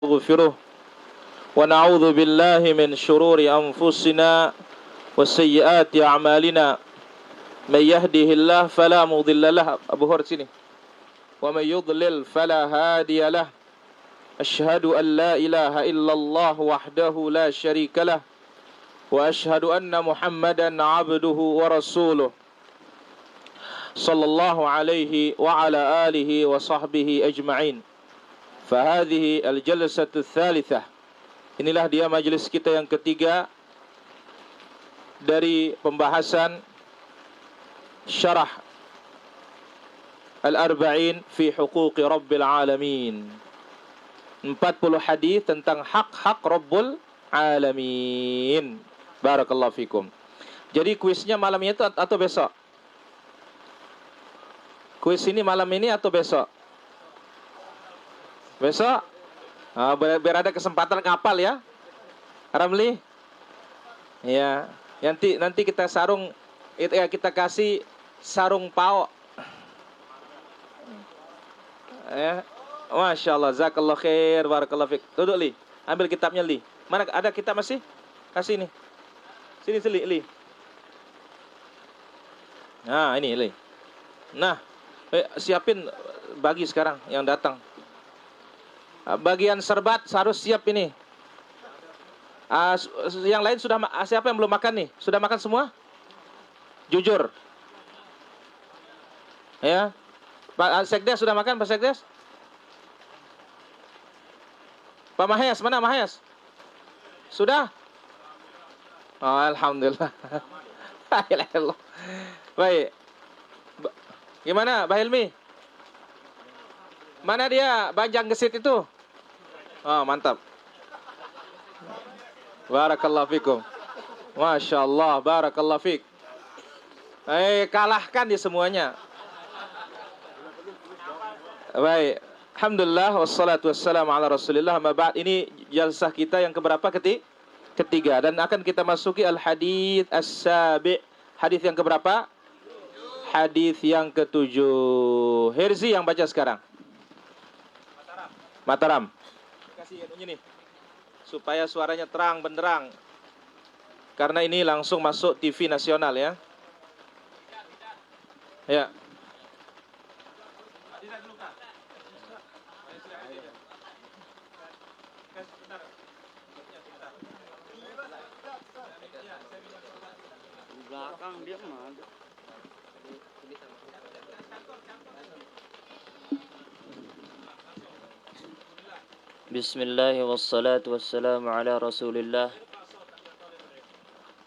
ونستغفره ونعوذ بالله من شرور أنفسنا وسيئات أعمالنا من يهده الله فلا مضل له ومن يضلل فلا هادي له أشهد أن لا إله إلا الله وحده لا شريك له وأشهد أن محمدا عبده ورسوله صلى الله عليه وعلى آله وصحبه أجمعين. فهذه الجلسة الثالثة. Inilah dia majlis kita yang ketiga dari pembahasan syarah Al-Arba'in fi Huquqi Rabbil Alamin. 40 hadis tentang hak-hak Rabbul Alamin. Barakallahu fikum. Jadi kuisnya malam ini atau besok? Kuis ini malam ini atau besok? Besok? Biar ada kesempatan ngapal ya, Ramli. Ya, nanti kita kita kasih sarung pao. Ya, masya Allah, zakallah khair, barakallah fik. Duduk Li, ambil kitabnya Li. Mana ada kitab masih? Kasih ini. Sini Li. Nah ini Li. Nah, siapin bagi sekarang yang datang. Bagian serbat harus siap ini. Yang lain sudah, siapa yang belum makan nih? Sudah makan semua? Jujur. Ya. Pak Sekdes sudah makan, Pak Sekdes? Pak Mahes, mana Mahes? Sudah? Oh, alhamdulillah. Baik. Gimana, Pak Hilmi? Mana dia Banjang Gesit itu? Oh, mantap. Barakallahu fikum. Masya Allah, barakallahu fik. Kalahkan di semuanya. Baik. Alhamdulillah, wassalatu wassalamu ala rasulillah. Amma ba'd. Ini jalsah kita yang keberapa? Ketiga. Dan akan kita masuki al-hadith as-sabi'. Hadith yang keberapa? Hadith yang ke-7. Herzi yang baca sekarang. Mataram. Kasih ini nih, supaya suaranya terang benderang. Karena ini langsung masuk TV nasional ya. Ya. Belakang dia mah. Bismillah wassalatu wassalamu ala rasulillah.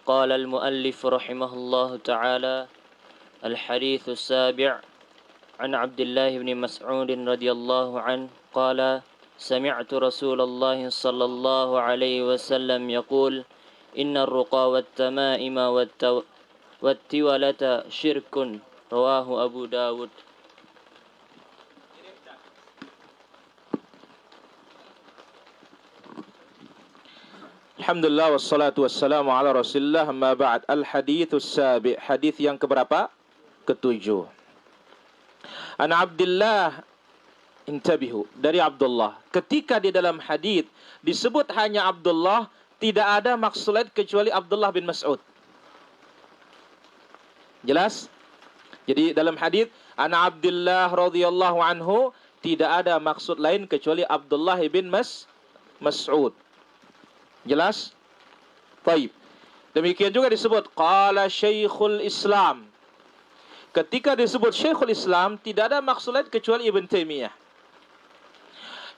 Qala al-muallif rahimahullahu ta'ala al-hadithu sabi' an Abdullah ibn Mas'ud radhiyallahu an qala sami'tu Rasulullah sallallahu alaihi wasallam yaqul inna ar-ruqa wat-tama'ima wat-tiwalata syirkun rawahu Abu Dawud. Alhamdulillah wassalatu wassalamu ala rasulillah. Amma ba'd. Al-hadithus sabi'. Hadith yang keberapa? Ke-7. An Abdullah, intabihu, dari Abdullah. Ketika di dalam hadith disebut hanya Abdullah, tidak ada maksud lain kecuali Abdullah bin Mas'ud. Jelas? Jadi dalam hadith an Abdullah radhiyallahu anhu, tidak ada maksud lain kecuali Abdullah bin Mas'ud. Jelas? Baik. Demikian juga disebut qala Syekhul Islam. Ketika disebut Syekhul Islam, tidak ada maksud lain kecuali Ibn Taimiyah.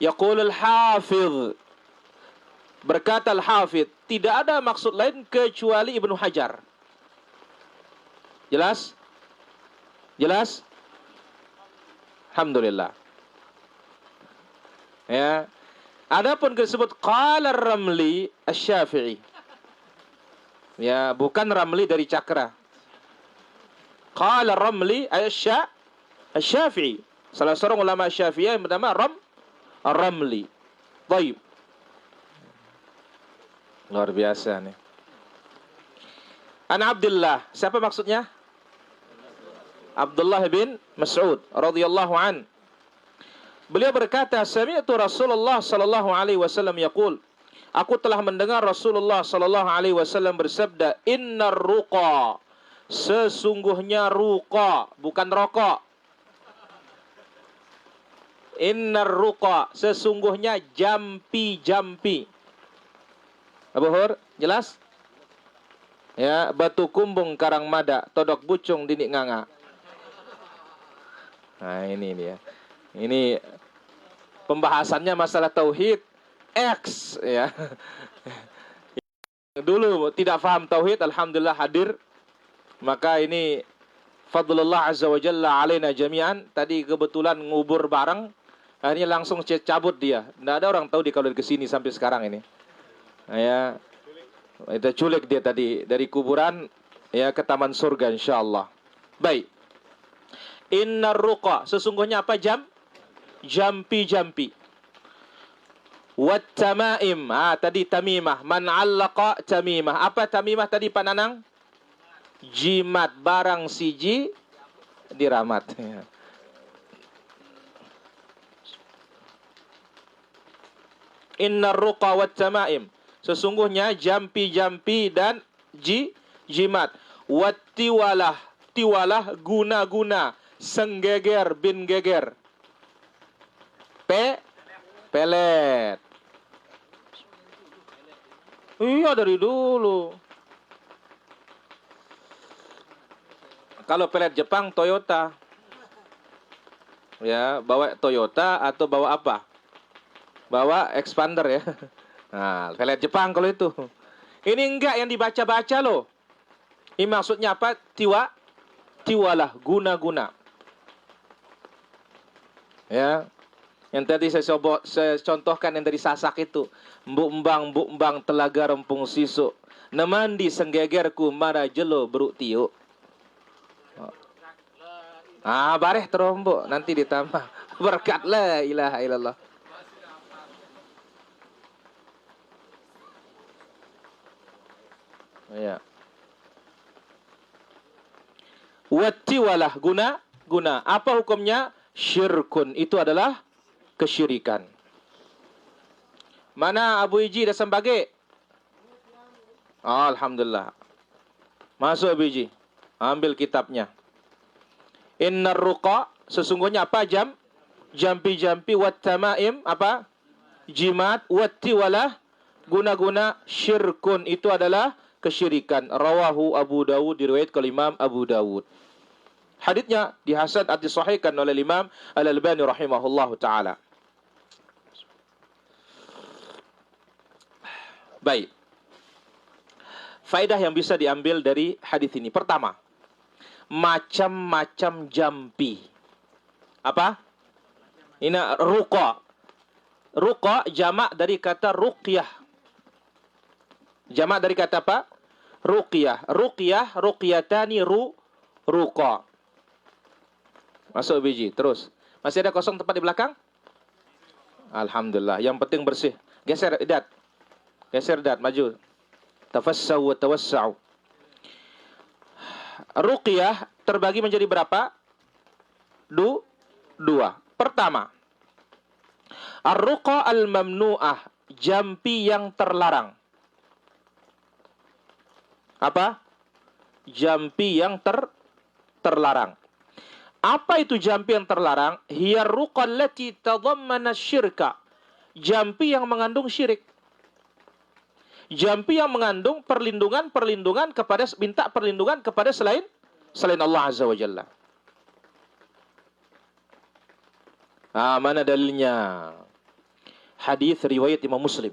Yaqul al-Hafidh, berkata al-Hafidh, tidak ada maksud lain kecuali Ibnu Hajar. Jelas? Jelas? Alhamdulillah. Ya. Adapun disebut qala Ramli Asy-Syafi'i. Ya, bukan Ramli dari Cakra. Qala Ramli Asy-Syafi'i. Salah seorang ulama Syafi'i yang bernama Ramli. Baik. Luar biasa nih. An Abdullah, siapa maksudnya? Abdullah bin Mas'ud radhiyallahu an. Beliau berkata, sami'tu Rasulullah sallallahu alaihi wasallam yaqul, aku telah mendengar Rasulullah sallallahu alaihi wasallam bersabda, innar ruqa, sesungguhnya ruqa, bukan rokok. Innar ruqa, sesungguhnya jampi-jampi. Abu Hur, jelas? Ya, batu kumbung karang mada, todok bucung dinik nganga. Nah, ini dia. Ini pembahasannya masalah tauhid X ya. Dulu tidak paham tauhid, alhamdulillah hadir. Maka ini fadlullah azza wa jalla alaina jami'an. Tadi kebetulan ngubur bareng, akhirnya langsung cabut dia. Tidak ada orang tahu dia kalau ke sini sampai sekarang ini. Ya, itu culik dia tadi dari kuburan ya ke taman surga insyaallah. Baik. Innar ruqa, sesungguhnya apa jampi-jampi. Wat tamaim, tadi tamimah. Man 'allaqa tamimah. Apa tamimah tadi Pak Nanang? Jimat, barang siji diramat. Innar ruqa wat tamaim, sesungguhnya jampi-jampi dan jimat. Wat tiwalah, tiwalah guna-guna, senggeger bin geger. Pelet. Iya dari dulu. Kalau pelet Jepang Toyota. Ya, bawa Toyota atau bawa apa? Bawa expander ya. Nah, pelet Jepang kalau itu. Ini enggak yang dibaca-baca loh. Ini maksudnya apa? Tiwalah, guna-guna. Ya. Yang tadi saya contohkan yang dari Sasak itu. Mbuk embang telaga rempung sisuk. Nemandi senggegerku mara jelo beruk tiuk. Bareh terombok. Nanti ditambah. Berkat la ilaha illallah. Ya. Wattiwalah, guna. Apa hukumnya? Syirkun. Itu adalah kesyirikan. Mana Abu Iji dah sembage? Alhamdulillah. Masuk Abu Iji. Ambil kitabnya. Innar ruqa, sesungguhnya apa? Jampi-jampi, wat tamaim, apa? Jimat, wattiwalah, guna-guna, syirkun, itu adalah kesyirikan. Rawahu Abu Dawud, diriwayatkan oleh Imam Abu Dawud. Haditsnya dihasan atau disahihkan oleh Imam Al-Albani rahimahullahu taala. Baik. Faedah yang bisa diambil dari hadis ini. Pertama, macam-macam jampi. Apa? Ini ruqa. Ruqa jamak dari kata ruqyah. Jamak dari kata apa? Ruqyah. Ruqyah, ruqyatani, ruqa. Masuk biji, terus. Masih ada kosong tempat di belakang? Alhamdulillah. Yang penting bersih. Geser, Idat. Geser, Idat. Maju. Tafassau wa tawassau. Ruqyah terbagi menjadi berapa? Dua. Pertama, ar-ruqa al-mamnu'ah, jampi yang terlarang. Apa? Jampi yang terlarang. Apa itu jampi yang terlarang? Hiya ar-ruqa allati tadammana syirka. Jampi yang mengandung syirik. Jampi yang mengandung perlindungan kepada, minta perlindungan kepada selain Allah Azza wa Jalla. Mana dalilnya? Hadis riwayat Imam Muslim.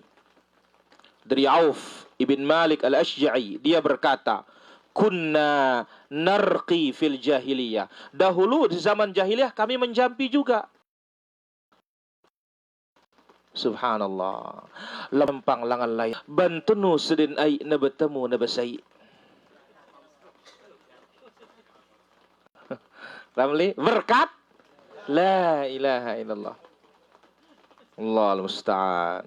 Dari Auf ibn Malik al-Ashja'i, dia berkata, kunna narqi fil jahiliyah. Dahulu di zaman jahiliyah kami menjampi juga. Subhanallah. Lempang langan lain. Bantunu sedin ai na bertemu na basai. Ramli, berkat la ilaha illallah. Allahul musta'an.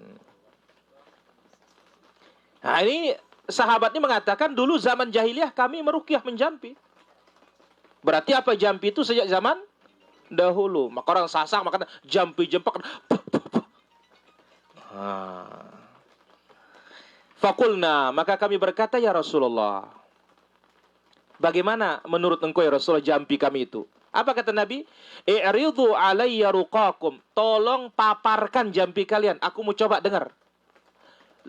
Nah, ini sahabatnya mengatakan dulu zaman jahiliyah kami meruqyah menjampi. Berarti apa jampi itu sejak zaman dahulu. Maka orang sasak makan jampi jempak. Fakulna, maka kami berkata, ya Rasulullah, bagaimana menurut engkau ya Rasulullah jampi kami itu? Apa kata Nabi? I'ridu alayya ruqakum. Tolong paparkan jampi kalian. Aku mau coba dengar.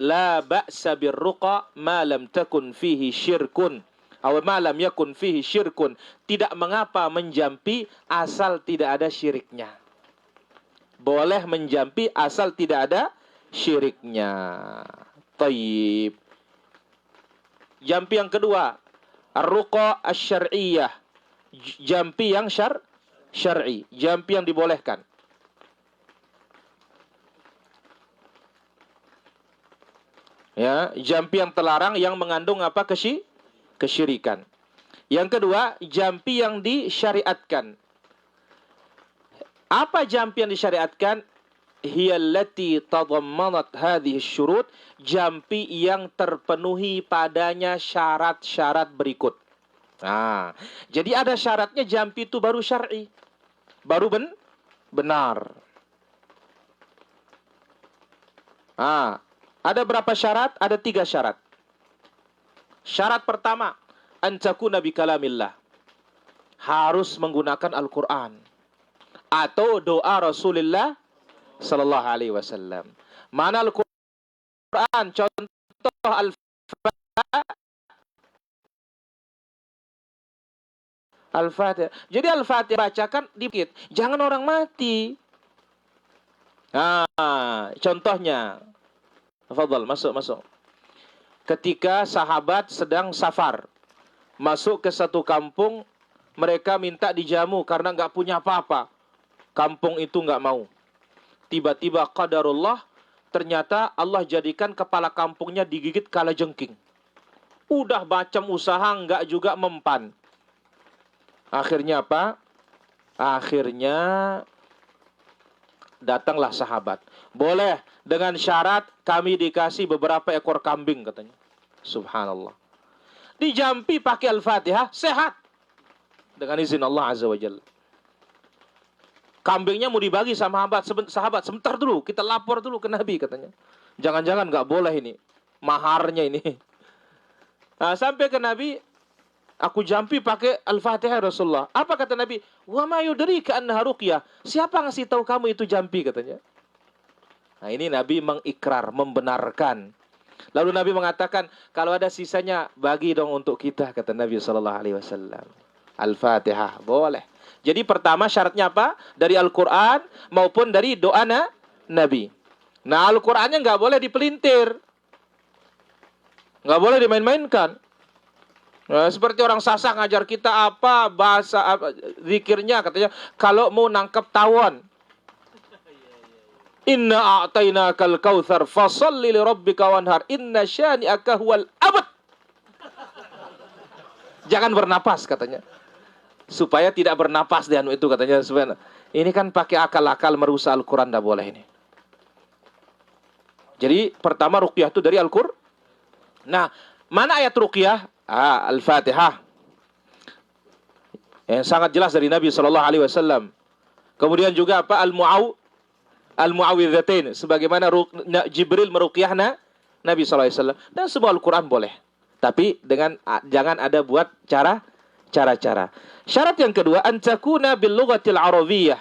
La ba'sa birruqa ma lam takun fihi syirkun. Aw ma lam yakun fihi syirkun. Tidak mengapa menjampi asal tidak ada syiriknya. Boleh menjampi asal tidak ada syiriknya. Tayyib. Jampi yang kedua, ar-ruqa asy-syar'iyyah. Jampi yang syar'i, jampi yang dibolehkan. Ya, jampi yang terlarang yang mengandung apa? Kesyirikan. Yang kedua, jampi yang disyariatkan. Apa jampi yang disyariatkan? Hiya allati tadammanat hadhihi syurut, jampi yang terpenuhi padanya syarat-syarat berikut. Nah, jadi ada syaratnya jampi itu baru syar'i. Baru benar. Ada berapa syarat? Ada 3 syarat. Syarat pertama, an takuna bi kalamillah. Harus menggunakan Al-Quran atau doa Rasulullah sallallahu alaihi wasallam. Mana Al-Quran? Contoh Al-Fatihah. Jadi Al-Fatihah bacakan dikit, jangan orang mati. Contohnya, tafadhal, masuk. Ketika sahabat sedang safar, masuk ke satu kampung, mereka minta dijamu karena nggak punya apa-apa. Kampung itu nggak mau. Tiba-tiba qadarullah, ternyata Allah jadikan kepala kampungnya digigit kalajengking. Udah macam usaha nggak juga mempan. Akhirnya apa? Akhirnya datanglah sahabat. Boleh dengan syarat kami dikasih beberapa ekor kambing katanya. Subhanallah. Dijampi pakai Al-Fatihah, sehat. Dengan izin Allah Azza wa Jalla. Kambingnya mau dibagi sama sahabat. Sebentar dulu, kita lapor dulu ke Nabi katanya. Jangan-jangan nggak boleh ini. Maharnya ini. Nah, sampai ke Nabi, aku jampi pakai Al-Fatihah Rasulullah. Apa kata Nabi? Wa ma yudrika annaha ruqyah. Siapa ngasih tahu kamu itu jampi katanya. Nah, ini Nabi mengikrar, membenarkan. Lalu Nabi mengatakan, kalau ada sisanya bagi dong untuk kita, kata Nabi sallallahu alaihi wasallam. Al-Fatihah boleh. Jadi pertama syaratnya apa? Dari Al-Quran maupun dari doa Nabi. Nah, Al-Qurannya nggak boleh dipelintir. Nggak boleh dimain-mainkan. Nah, seperti orang sasak ngajar kita apa bahasa zikirnya katanya kalau mau nangkep tawon. Inna a'tainakal kautsar fasholli li rabbika wanhar inna syani'aka huwal abad. Jangan bernapas katanya. Supaya tidak bernapas di anu itu katanya. Ini kan pakai akal-akal merusak Al-Quran, tidak boleh ini. Jadi pertama ruqyah itu dari Al-Quran. Nah, mana ayat ruqyah? Al-Fatihah. Yang sangat jelas dari Nabi SAW. Kemudian juga apa? Al-Mu'awwidzatain. Sebagaimana Jibril meruqyah Nabi SAW. Dan semua Al-Quran boleh. Tapi jangan ada buat cara-cara. Syarat yang kedua, an takuna bil lughatil arabiyyah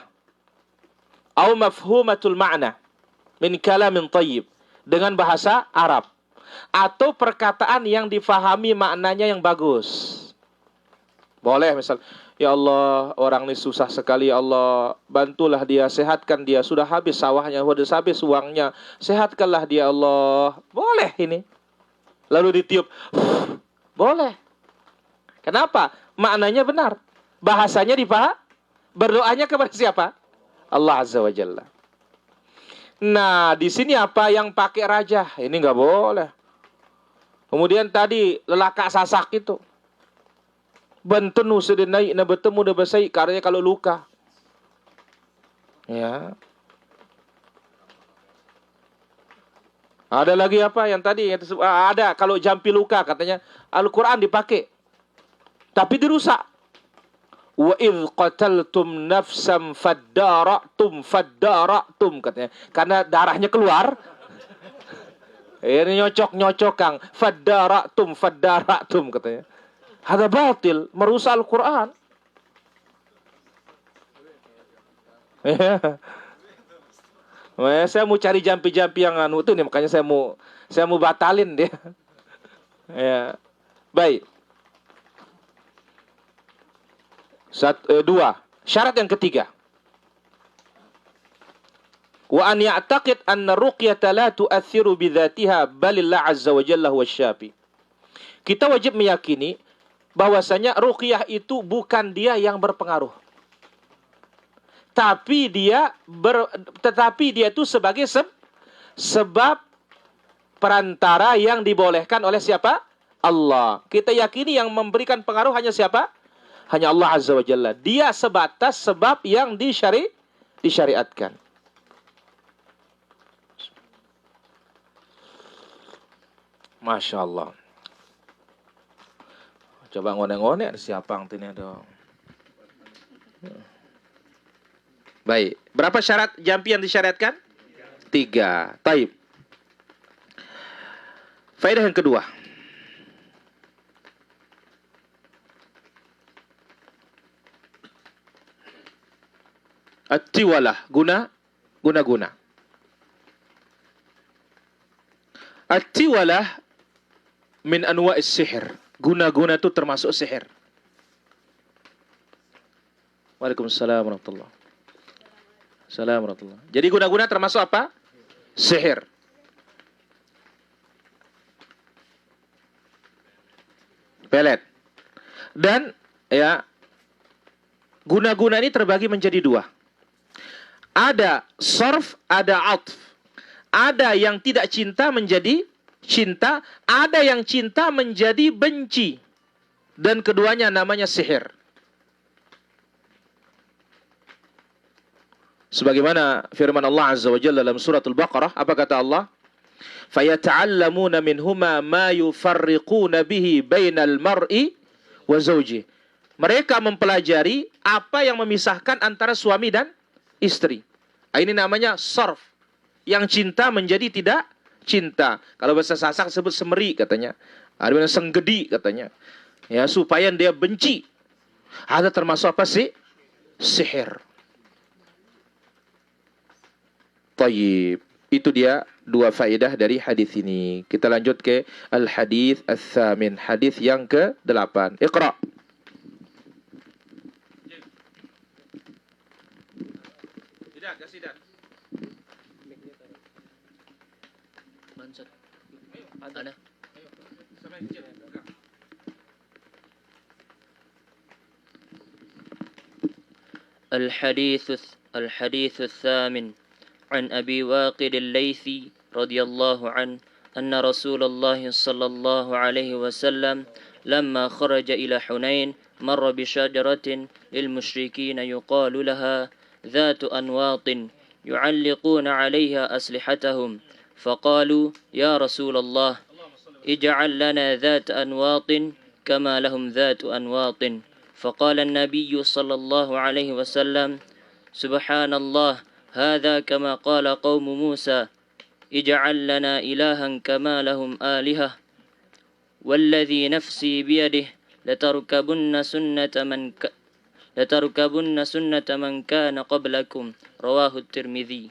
atau mafhumatul ma'na min kalamin thayyib, dengan bahasa Arab atau perkataan yang difahami maknanya yang bagus. Boleh misal, ya Allah, orang ini susah sekali, ya Allah, bantulah dia, sehatkan dia, sudah habis sawahnya, sudah habis uangnya, sehatkanlah dia, Allah. Boleh ini. Lalu ditiup. Boleh. Kenapa? Maknanya benar. Bahasanya dipaham. Berdoanya kepada siapa? Allah Azza wa Jalla. Nah, di sini apa yang pakai raja? Ini nggak boleh. Kemudian tadi lelaka sasak itu. Bentenu sedih naik, na bertemu dah bersai. Karena kalau luka. Ya. Ada lagi apa yang tadi? Ada kalau jampi luka katanya. Al-Quran dipakai. Tapi dirusak. Wa idh qataltum nafsam faddaratum katanya. Karena darahnya keluar. Ini nyocok Kang. Faddaratum katanya. Hada batil, merusak Al-Qur'an. Saya mau cari jampi-jampi yang anu itu nih, makanya saya mau batalin dia. Ya. Baik. Dua. Syarat yang ketiga. Wa an ya'taqid anna ruqyata la tu'athiru bidzatiha balillah azza wa jalla huwa syafi. Kita wajib meyakini bahwasanya ruqyah itu bukan dia yang berpengaruh. Tetapi dia itu sebagai sebab perantara yang dibolehkan oleh siapa? Allah. Kita yakini yang memberikan pengaruh hanya siapa? Hanya Allah Azza wa Jalla. Dia sebatas sebab yang disyariatkan. Masya Allah. Coba ngone-ngone siapa yang ini dong. Baik. Berapa syarat jampi yang disyariatkan? 3. Taib. Faedah yang kedua. At-tiwalah. Guna. At-tiwalah min anwa'is sihir. Guna-guna itu termasuk sihir. Waalaikumsalam warahmatullahi wabarakatuh. Assalamualaikum. Jadi guna-guna termasuk apa? Sihir. Pelet. Dan ya, guna-guna ini terbagi menjadi 2. Ada sarf, ada atf. Ada yang tidak cinta menjadi cinta, ada yang cinta menjadi benci. Dan keduanya namanya sihir. Sebagaimana firman Allah Azza wa Jalla dalam surat Al-Baqarah, apa kata Allah? فَيَتَعَلَّمُونَ مِنْهُمَا مَا يُفَرِّقُونَ بِهِ بَيْنَ الْمَرْءِ وَزَوْجِهِ. Mereka mempelajari apa yang memisahkan antara suami dan istri. Ini namanya sarf. Yang cinta menjadi tidak cinta. Kalau bahasa Sasak sebut semeri katanya. Ada yang senggedi katanya. Ya, supaya dia benci. Ada termasuk apa sih? Sihir. Tayyib. Itu dia 2 faedah dari hadis ini. Kita lanjut ke al-hadis ats-tsamin, hadis yang ke-8. Iqra. Tidak, kasih dah. Mansur. Ada. الحديث الثامن عن أبي واقد الليثي رضي الله عنه أن رسول الله صلى الله عليه وسلم لما خرج إلى حنين مر بشجرة للمشركين يقال لها ذات أنواط يعلقون عليها أسلحتهم فقالوا يا رسول الله اجعل لنا ذات أنواط كما لهم ذات أنواط فقال النبي صلى الله عليه وسلم سبحان الله هذا كما قال قوم موسى اجعل لنا إلها كما لهم آلهة والذي نفسي بيده لتركبن سنة من كان قبلكم رواه الترمذي.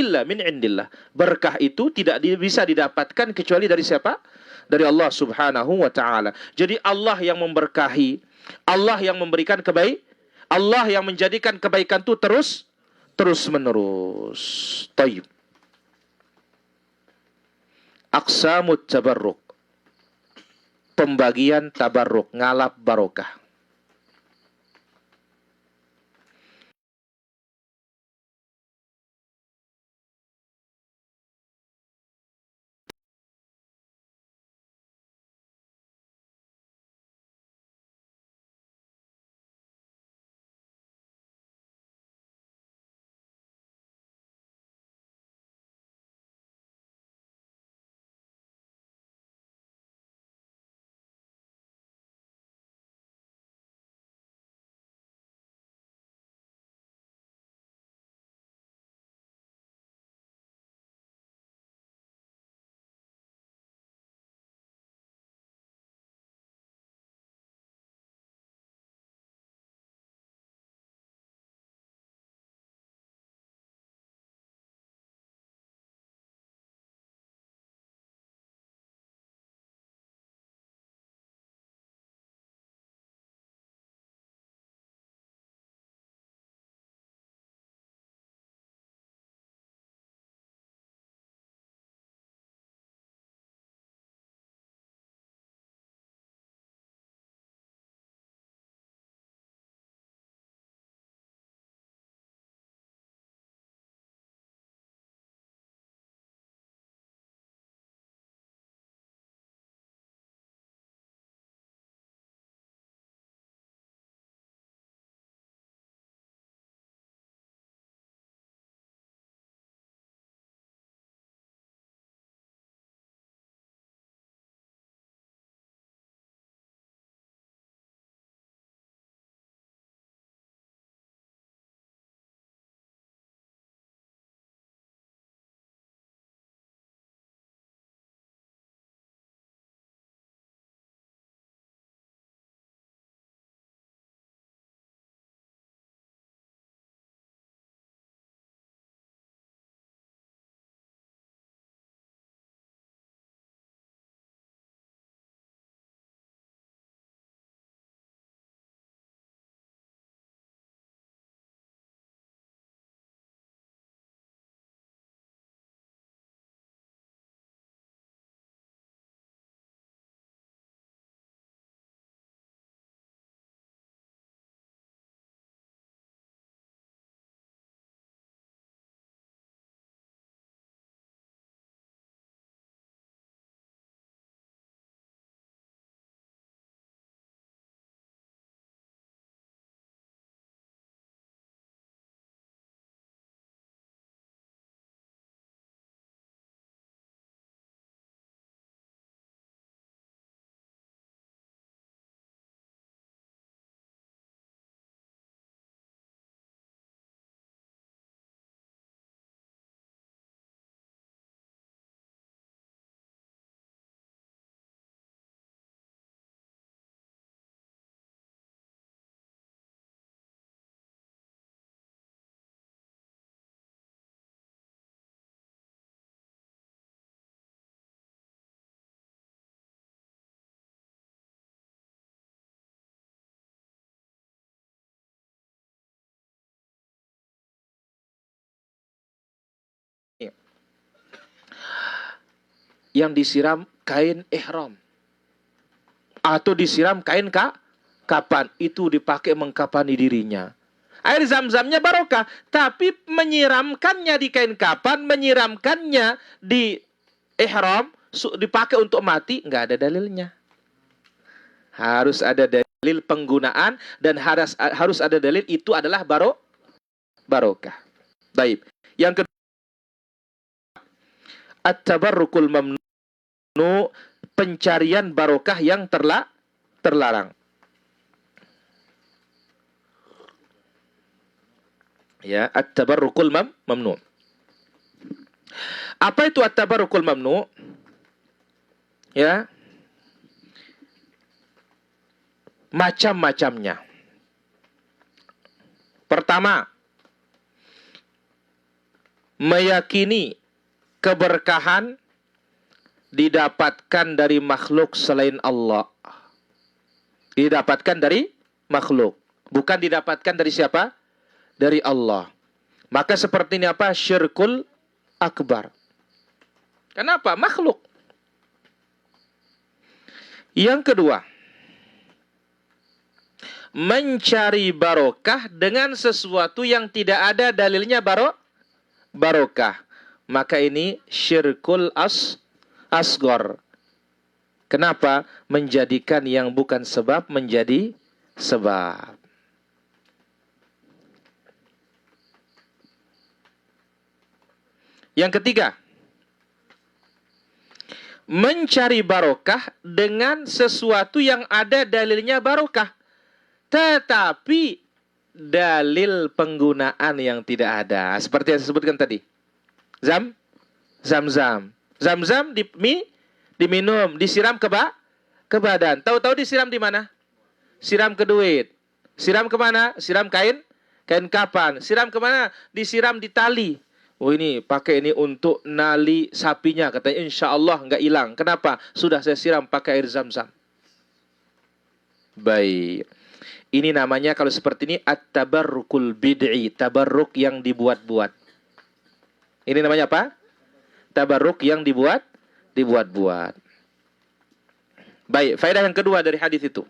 illa min indillah. Berkah itu tidak bisa didapatkan kecuali dari siapa? Dari Allah Subhanahu wa taala. Jadi Allah yang memberkahi, Allah yang memberikan Allah yang menjadikan kebaikan itu terus menerus. Tayyib. Aqsamut tabarruk. Pembagian tabarruk, ngalap barokah. Yang disiram kain ihram atau disiram kain kapan itu dipakai mengkapani dirinya. Air zam-zamnya barokah, tapi menyiramkannya di kain kapan, menyiramkannya di ihram dipakai untuk mati, nggak ada dalilnya. Harus ada dalil penggunaan dan harus ada dalil itu adalah barokah. Baik. Yang kedua, at-tabarrukul mamnu, pencarian barokah yang terlarang. Ya, at-tabarrukul mamnu. Apa itu at-tabarrukul mamnu? Ya. Macam-macamnya. Pertama, meyakini keberkahan didapatkan dari makhluk selain Allah. Didapatkan dari makhluk, bukan didapatkan dari siapa? Dari Allah. Maka seperti ini apa? Syirkul akbar. Kenapa? Makhluk. Yang kedua, mencari barokah dengan sesuatu yang tidak ada dalilnya barokah. Maka ini syirkul asgor. Kenapa? Menjadikan yang bukan sebab menjadi sebab. Yang ketiga, mencari barokah dengan sesuatu yang ada dalilnya barokah, tetapi dalil penggunaan yang tidak ada. Seperti yang saya sebutkan tadi. Zam-zam. Zam-zam diminum, disiram ke badan. Tahu-tahu disiram di mana? Siram ke duit. Siram kemana? Siram kain kapan. Siram kemana? Disiram di tali. Oh ini pakai ini untuk nali sapinya. Katanya insya Allah nggak hilang. Kenapa? Sudah saya siram pakai air zam-zam. Baik. Ini namanya kalau seperti ini at-tabarrukul bid'i. Tabarruk yang dibuat-buat. Ini namanya apa? Tabarruk yang dibuat-buat. Baik. Faedah yang kedua dari hadis itu.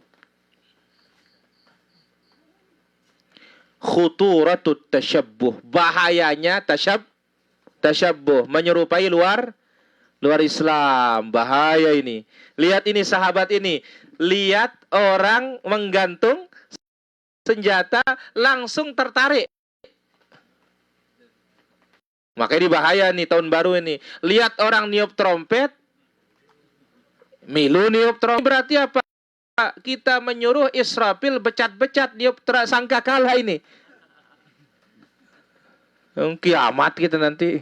Khuturatut tasyabbuh. Bahayanya tasyabbuh, menyerupai luar Islam. Bahaya ini. Lihat ini sahabat ini. Lihat orang menggantung senjata langsung tertarik. Makanya ini bahaya nih tahun baru ini. Lihat orang niup trompet. Milu niup trompet. Berarti apa? Kita menyuruh Israfil becat-becat niup sangka kalah ini. Kiamat kita nanti.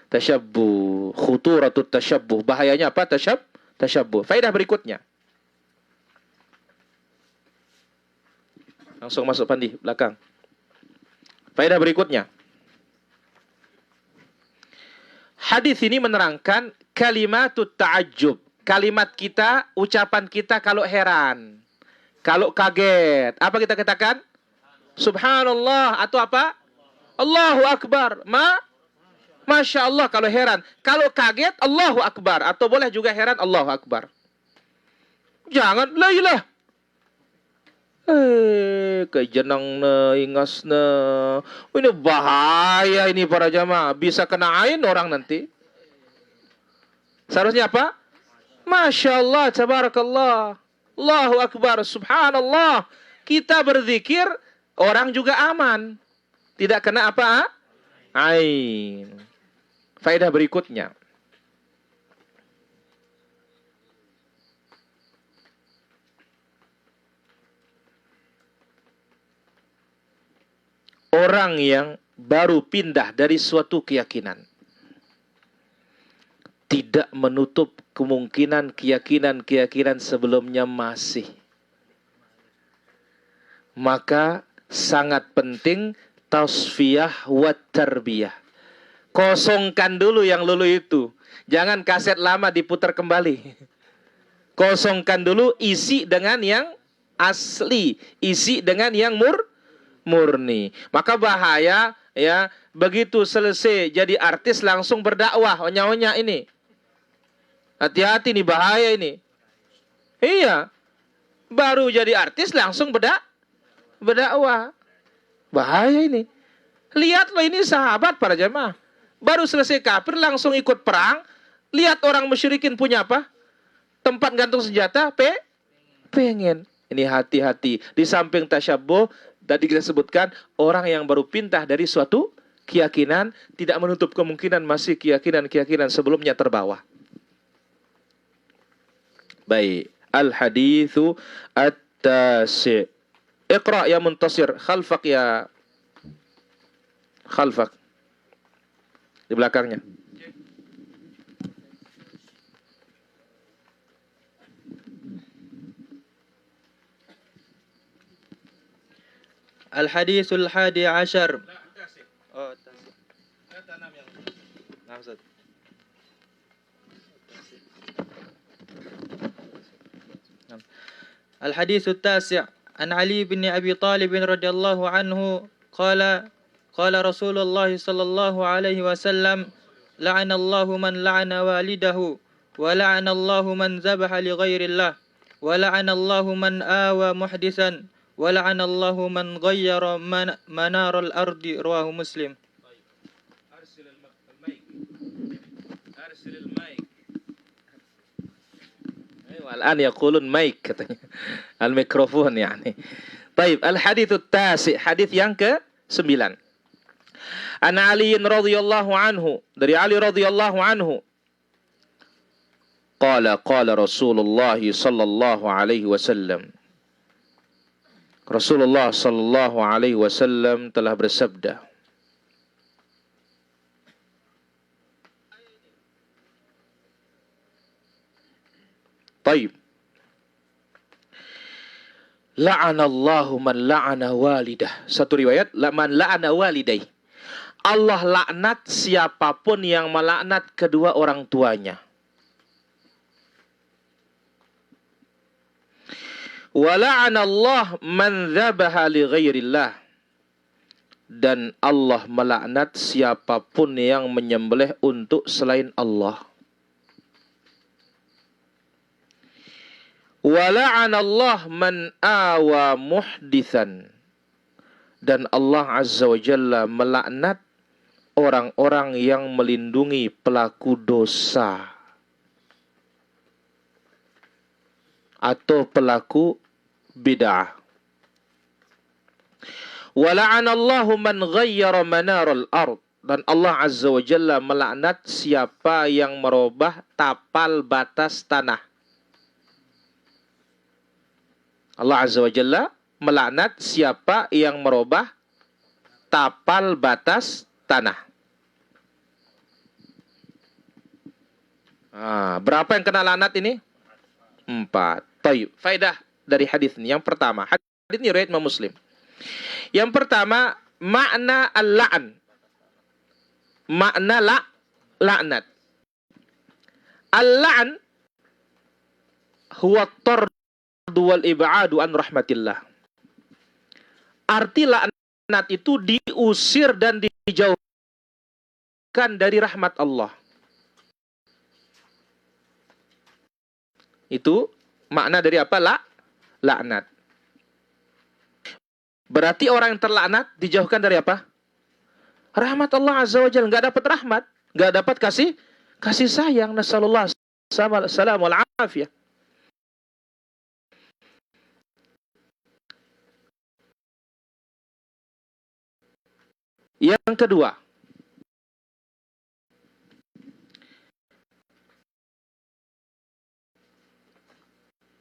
Tasyabbuh. Khuturatut tasyabbuh. Bahayanya apa? Tasyabbuh. Faedah berikutnya. Langsung masuk Pandi, belakang. Faedah berikutnya. Hadis ini menerangkan kalimatut ta'ajjub. Kalimat kita, ucapan kita kalau heran. Kalau kaget. Apa kita katakan? Subhanallah atau apa? Allahu Akbar. Masya Allah kalau heran. Kalau kaget Allahu Akbar. Atau boleh juga heran Allahu Akbar. Jangan la ilah. Kejenang na, ingas na. Ini bahaya ini para jamaah. Bisa kena ain orang nanti. Seharusnya apa? Masya Allah, tabarakallah. Allahu Akbar, subhanallah. Kita berzikir, orang juga aman. Tidak kena apa? Ain. Faedah berikutnya. Orang yang baru pindah dari suatu keyakinan tidak menutup kemungkinan keyakinan sebelumnya masih. Maka sangat penting tasfiyah wa tarbiyah. Kosongkan dulu yang lulu itu. Jangan kaset lama diputar kembali. Kosongkan dulu, isi dengan yang asli, isi dengan yang murni. Maka bahaya ya, begitu selesai jadi artis langsung berdakwah, onya-onya ini. Hati-hati nih, bahaya ini. Iya. Baru jadi artis langsung berdakwah. Bahaya ini. Lihat loh ini sahabat para jemaah. Baru selesai kafir langsung ikut perang. Lihat orang musyrikin punya apa? Tempat gantung senjata, pengen. Ini hati-hati. Di samping tasyabbuh, tadi kita sebutkan, orang yang baru pindah dari suatu keyakinan, tidak menutup kemungkinan masih keyakinan sebelumnya terbawa. Baik. Al-hadithu at-tasi'. Iqra' ya muntasir. Khalfak ya. Khalfak. Di belakangnya. الحديث الحادي عشر Nah, Ustaz. الحديث التاسع عن علي بن أبي طالب رضي الله عنه قال رسول الله صلى الله عليه وسلم لعن الله من لعن والده ولعن الله من ذبح لغير الله ولعن الله من آوى محدثا ولعن الله من غير منار الأرض رواه مسلم. Al-an yaqulun maik katanya. Al-mikrofon yani. Taib, al-haditsut tasi', hadits yang ke-9. An Ali radhiyallahu anhu, dari Ali radhiyallahu anhu. Qala Rasulullah sallallahu alaihi wasallam. Rasulullah sallallahu alaihi wasallam telah bersabda. Taib. La'anallahu man la'ana walidah. Satu riwayat, man la'ana walidai. Allah laknat siapapun yang melaknat kedua orang tuanya. Wa la'anallah man dzabaha li ghairillah. Dan Allah melaknat siapapun yang menyembelih untuk selain Allah. Wa la'anallah man awa muhdithan. Dan Allah Azza wa Jalla melaknat orang-orang yang melindungi pelaku dosa atau pelaku bid'ah. Wa la'anallahu man ghayyara manaral ard. Dan Allah Azza wa Jalla melaknat siapa yang merubah tapal batas tanah. Allah Azza wa Jalla melaknat siapa yang merubah tapal batas tanah. Berapa yang kena laknat ini? 4. Tayyib. Faedah dari hadis ini. Yang pertama, hadis ini riwayat Imam Muslim. Yang pertama, makna al-la'n. Makna laknat. Al-la'n huwa wal ib'adu an rahmatillah. Arti laknat itu diusir dan dijauhkan dari rahmat Allah. Itu makna dari apa? Laknat. Berarti orang yang terlaknat dijauhkan dari apa? Rahmat Allah Azza wa Jalla. Nggak dapat rahmat, nggak dapat kasih sayang. Nasallallahu salam wal afiyah. Yang kedua,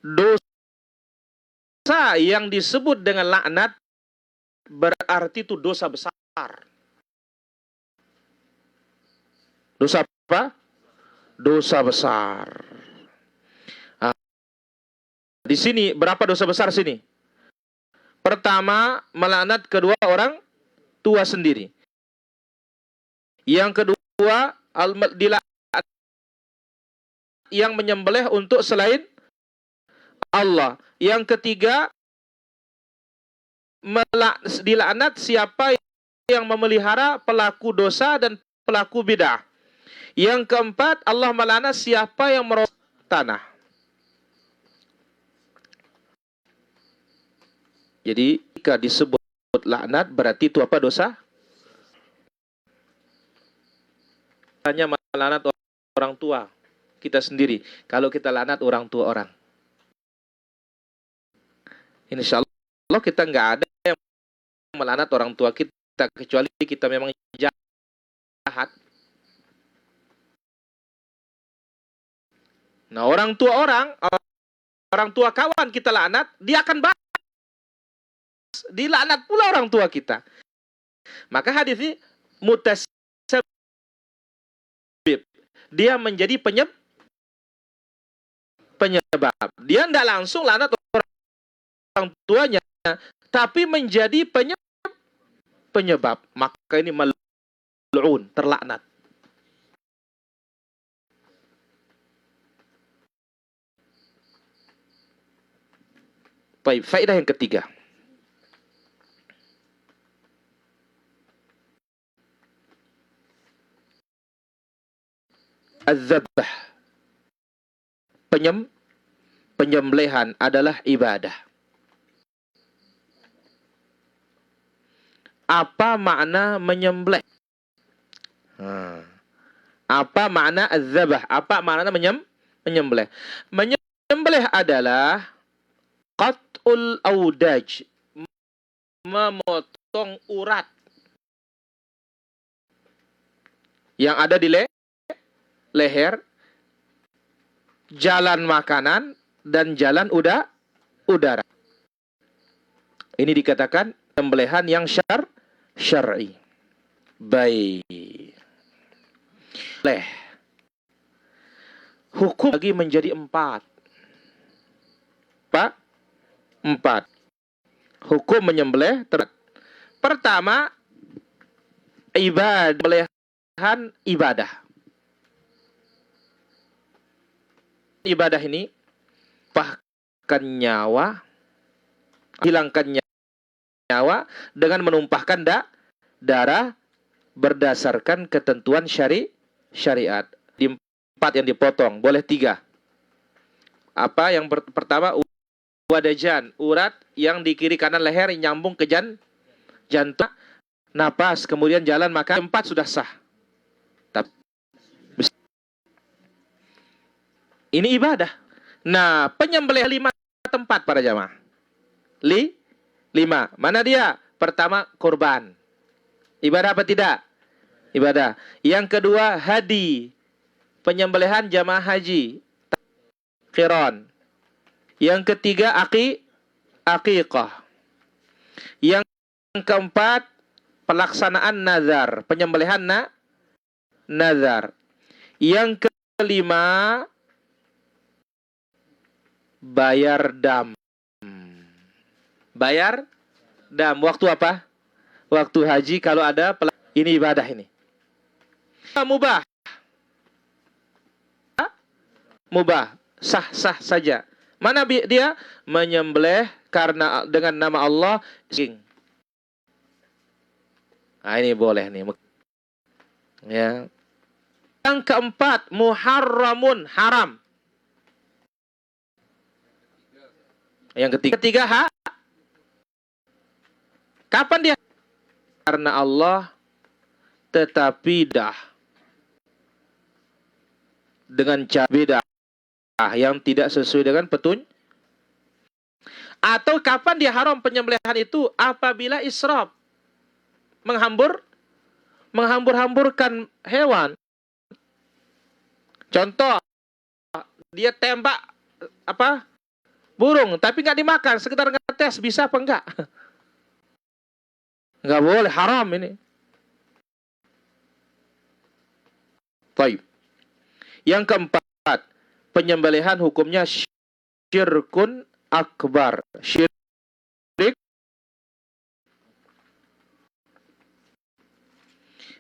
dosa yang disebut dengan laknat berarti itu dosa besar. Dosa apa? Dosa besar. Di sini berapa dosa besar sini? Pertama, melaknat kedua orang tua sendiri. Yang kedua, yang menyembelih untuk selain Allah. Yang ketiga, dilaknat siapa yang memelihara pelaku dosa dan pelaku bid'ah. Yang keempat, Allah melaknat siapa yang merobah tanah. Jadi, jika disebut laknat berarti itu apa dosa? Hanya melaknat orang tua kita sendiri. Kalau kita laknat orang tua orang, insya Allah kita nggak ada yang melaknat orang tua kita kecuali kita memang jahat. Nah, orang tua kawan kita laknat, dia akan dilaknat pula orang tua kita. Maka hadis ini mutasabib. Dia menjadi penyebab. Dia tidak langsung laknat orang tuanya, tapi menjadi penyebab. Maka ini mal'un, terlaknat. Baik, faedah yang ketiga. Az-zabah. Penyembelihan adalah ibadah. Apa makna menyembelih? Apa makna az-zabah? Apa makna menyembelih? Menyembelih adalah qat'ul audaj, memotong urat yang ada di leher, jalan makanan, dan jalan udara. Ini dikatakan penyembelihan yang syar'i. Baik. Hukum lagi menjadi 4. Hukum menyembelih. Pertama, ibadah. Ibadah ini bahkan nyawa, hilangkan nyawa dengan menumpahkan darah berdasarkan ketentuan syariat. Di 4 yang dipotong, boleh 3. Apa yang pertama? Wadajan, urat yang di kiri kanan leher yang nyambung ke jantung, napas, kemudian jalan makan. 4 sudah sah. Ini ibadah. Nah, penyembelihan 5 tempat para jamaah. 5. Mana dia? Pertama, kurban. Ibadah apa tidak? Ibadah. Yang kedua, hadi. Penyembelihan jamaah haji. Qiran. Yang ketiga, aqiqah. Yang keempat, pelaksanaan nazar. Penyembelihan nazar. Yang kelima, bayar dam. Bayar dam. Waktu apa? Waktu haji kalau ada ini ibadah ini. Mubah. Mubah. Sah-sah saja. Mana dia? Menyembelih karena dengan nama Allah. Nah, ini boleh nih. Ya. Yang keempat, muharramun, haram. Yang ketiga, kapan dia? Karena Allah, tetapi dengan cara beda yang tidak sesuai dengan petunjuk. Atau kapan dia haram penyembelihan itu? Apabila israf, menghambur-hamburkan hewan. Contoh, dia tembak burung, tapi nggak dimakan, sekedar ngetes bisa apa enggak? Nggak boleh, haram ini. Baik. Yang keempat, penyembelihan hukumnya syirkun akbar. Syirik.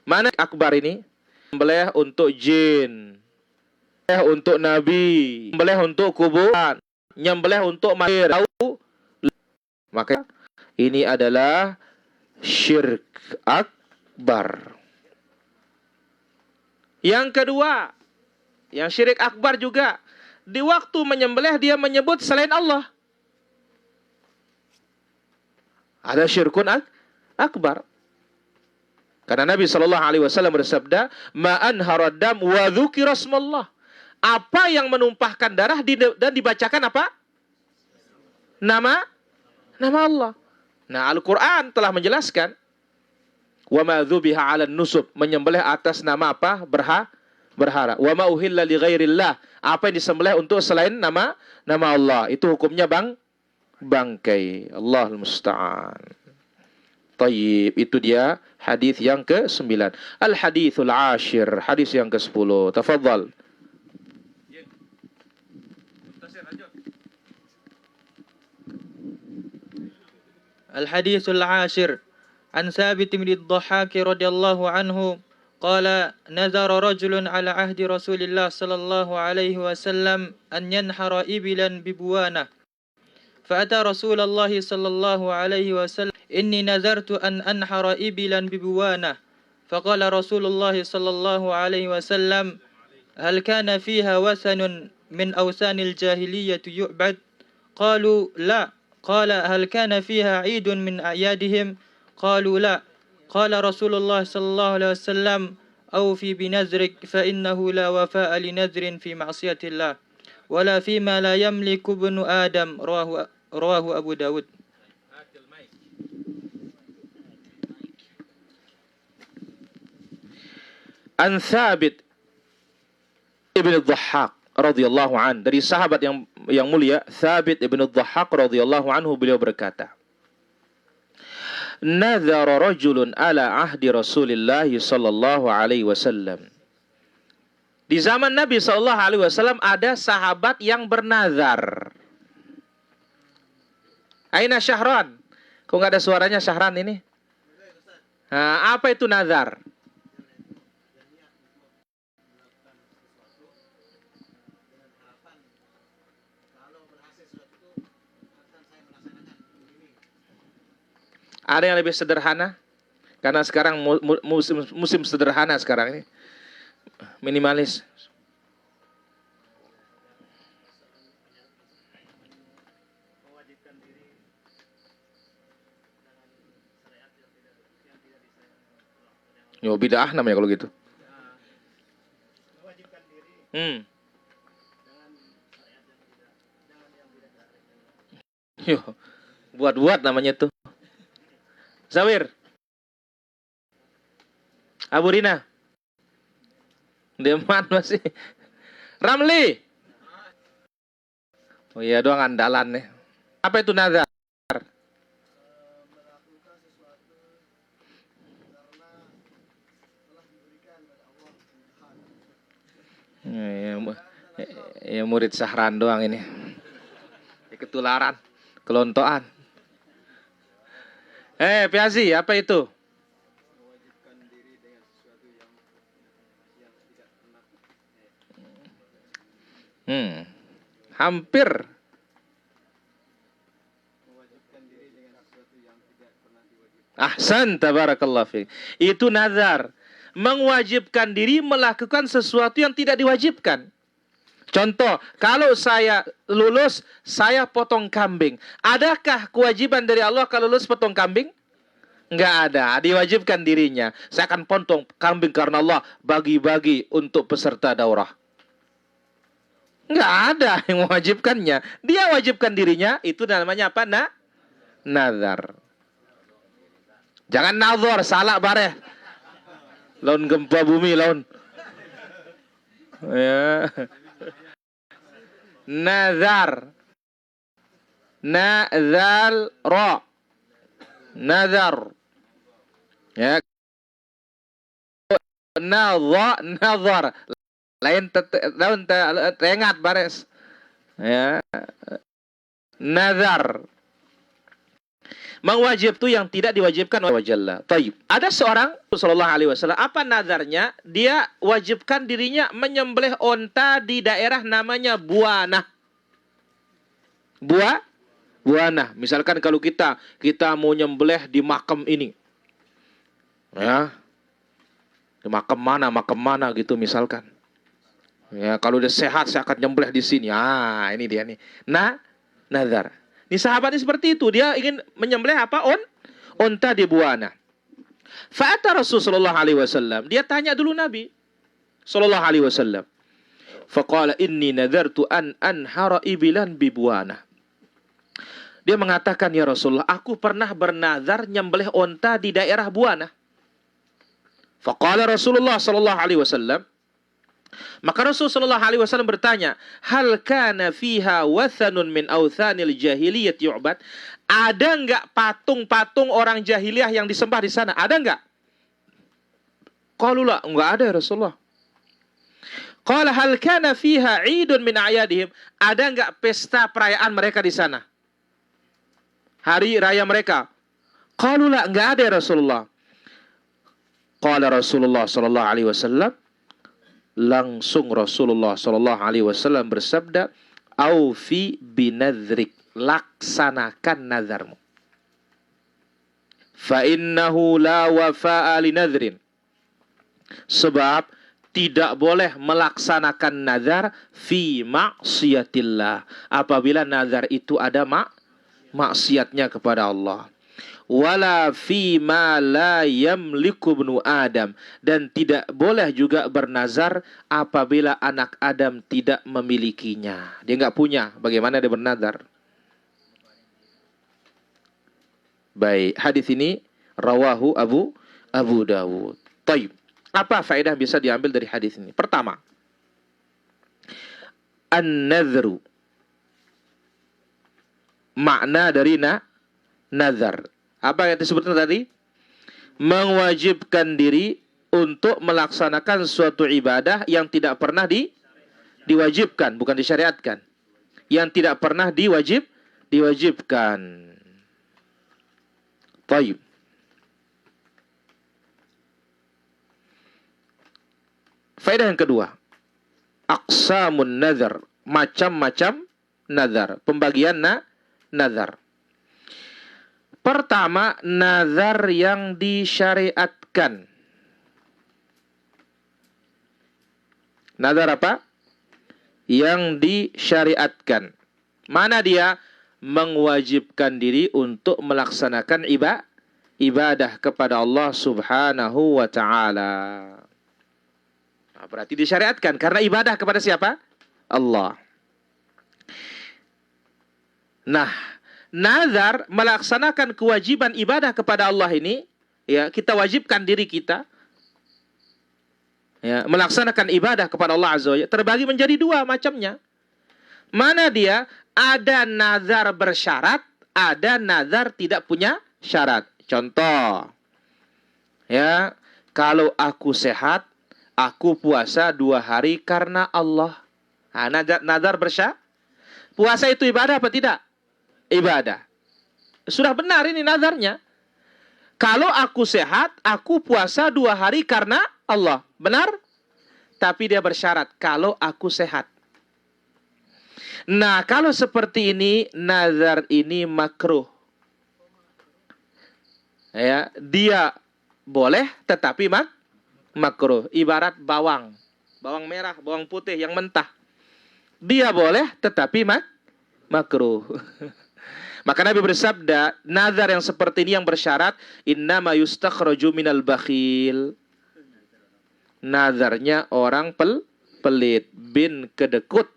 Mana akbar ini? Menyembelih untuk jin, menyembelih untuk nabi, menyembelih untuk kuburan, menyembelih untuk mahir. Maka ini adalah syirik akbar. Yang kedua, yang syirik akbar juga, di waktu menyembelih dia menyebut selain Allah. Ada syirkun akbar. Karena Nabi SAW bersabda, ma'an haradam wa dzukira ismallah. Apa yang menumpahkan darah dan dibacakan apa? Nama Allah. Nah, Al-Quran telah menjelaskan, wa ma dzubiha 'alan nusub, menyembelih atas nama apa? Berhala. Wa ma uhilla li ghairillah, apa yang disembelih untuk selain nama Allah, itu hukumnya bangkai. Allahul musta'an. Tayyib, itu dia hadis yang ke-9. Al-hadithul ashir, hadis yang ke-10. Tafadhal. Al-hadithul ashir an Thabit bin Ad-Dhahhak radhiyallahu anhu qala nazara rajulun ala ahdi Rasulillah sallallahu alaihi wasallam an yanhara ibilan bibuwana فأتى رسول الله صلى الله عليه وسلم إني نذرت أن أنحر إبلا ببوانة فقال رسول الله صلى الله عليه وسلم هل كان فيها وثن من أوثان الجاهلية يعبد قالوا لا قال هل كان فيها عيد من أعيادهم قالوا لا قال رسول الله صلى الله عليه وسلم أوفي بنذرك فإنه لا وفاء لنذر في معصية الله ولا فيما لا يملك ابن آدم رواه أبو داود. An Thabit ibn Dhahhak radhiyallahu an, dari sahabat yang mulia Thabit ibn Dhahhak radhiyallahu anhu, beliau berkata, Nadhara rajulun ala ahdi Rasulillah sallallahu alaihi wasallam. Di zaman Nabi sallallahu alaihi wasallam ada sahabat yang bernazar. Aina Syahran? Kok nggak ada suaranya Syahran ini? Nah, apa itu nazar? Ada yang lebih sederhana? Karena sekarang musim sederhana sekarang ini. Minimalis. Yo, bid'ah namanya kalau gitu. Yo, buat-buat namanya tuh. Zawir. Abu Rina. Deman masih. Ramli. Oh iya, doang andalan nih. Apa itu nazar? Ya, murid Syahran doang ini. Ketularan, kelontoan. Piazi, apa itu? Hampir. Ahsan, tabarakallah fiik. Itu nazar. Mewajibkan diri melakukan sesuatu yang tidak diwajibkan. Contoh, kalau saya lulus, saya potong kambing. Adakah kewajiban dari Allah kalau lulus potong kambing? Enggak ada, diwajibkan dirinya. Saya akan potong kambing karena Allah bagi-bagi untuk peserta daurah. Enggak ada yang mewajibkannya. Dia wajibkan dirinya, itu namanya apa? Nazar. Jangan nazar, salah bareh. Laun gempa bumi, laun. Ya. Nazar. Nazal ra. Nazar. Ya. Nazar. Lain teringat bares. Ya. Nazar. Mewajib itu yang tidak diwajibkan oleh Allah. Taib. Ada seorang Rasulullah alaihi wasallam, apa nazarnya? Dia wajibkan dirinya menyembelih onta di daerah namanya Buana. Buana. Misalkan kalau kita mau nyembelih di makam ini. Ya. Di makam mana gitu misalkan. Ya, kalau dia sehat saya akan nyembelih di sini. Ini dia nih. Nazar. Ini sahabat ini seperti itu. Dia ingin menyembelih apa? Onta di Buana. Fa'ata Rasulullah alaihi wasallam. Dia tanya dulu Nabi sallallahu alaihi wasallam. Faqala inni nadartu an anhara ibilan bi Buana. Dia mengatakan, ya Rasulullah, aku pernah bernazar nyembelih onta di daerah Buana. Faqala Rasulullah sallallahu alaihi wasallam. Maka Rasulullah SAW bertanya, hal kana fiha wathanun min awthanil jahiliyat yu'bad? Ada enggak patung-patung orang jahiliyah yang disembah di sana? Ada enggak? Qalu la, enggak ada ya Rasulullah. Qala hal kana fiha 'idun min a'yadihim? Ada enggak pesta perayaan mereka di sana? Hari raya mereka? Qalu la, enggak ada ya Rasulullah. Qala Rasulullah sallallahu alaihi wasallam, langsung Rasulullah sallallahu alaihi wasallam bersabda, "Aufi binadrik." laksanakan nazarmu. Fa innahu la wafa'a li nadhrin. Sebab tidak boleh melaksanakan nazar fi maksiatillah. Apabila nazar itu ada maksiatnya kepada Allah. Wala fi ma la yamliku ibnu Adam. Dan tidak boleh juga bernazar apabila anak Adam tidak memilikinya. Dia nggak punya, bagaimana dia bernazar? Baik, hadis ini rawahu Abu Dawud. Taib. Apa faedah bisa diambil dari hadis ini? Pertama, an-nadhru. Makna dari nazar. Apa yang disebutkan tadi? Mewajibkan diri untuk melaksanakan suatu ibadah yang tidak pernah diwajibkan, bukan disyariatkan. Yang tidak pernah diwajibkan. Baik. Faedah yang kedua, aqsamun nazar, macam-macam nazar, pembagian nazar. Pertama, nazar yang disyariatkan. Nazar apa? Yang disyariatkan. Mana dia? Mewajibkan diri untuk melaksanakan ibadah kepada Allah Subhanahu wa ta'ala. Nah, berarti disyariatkan karena ibadah kepada siapa? Allah. Nah, nazar melaksanakan kewajiban ibadah kepada Allah ini, ya, kita wajibkan diri kita, ya, melaksanakan ibadah kepada Allah Azza wa Jalla, terbagi menjadi dua macamnya. Mana dia? Ada nazar bersyarat, ada nazar tidak punya syarat. Contoh, ya, kalau aku sehat, aku puasa 2 hari karena Allah. Nah, nazar bersyarat. Puasa itu ibadah apa tidak? Ibadah. Sudah benar ini nazarnya. Kalau aku sehat, aku puasa 2 hari karena Allah. Benar? Tapi dia bersyarat, kalau aku sehat. Nah, kalau seperti ini, nazar ini makruh. Ya, dia boleh tetapi makruh. Ibarat bawang merah, bawang putih yang mentah. Dia boleh tetapi makruh. Maka Nabi bersabda, nazar yang seperti ini yang bersyarat, innama yustakhraju minal bakhil. Nazarnya orang pelit, bin kedekut.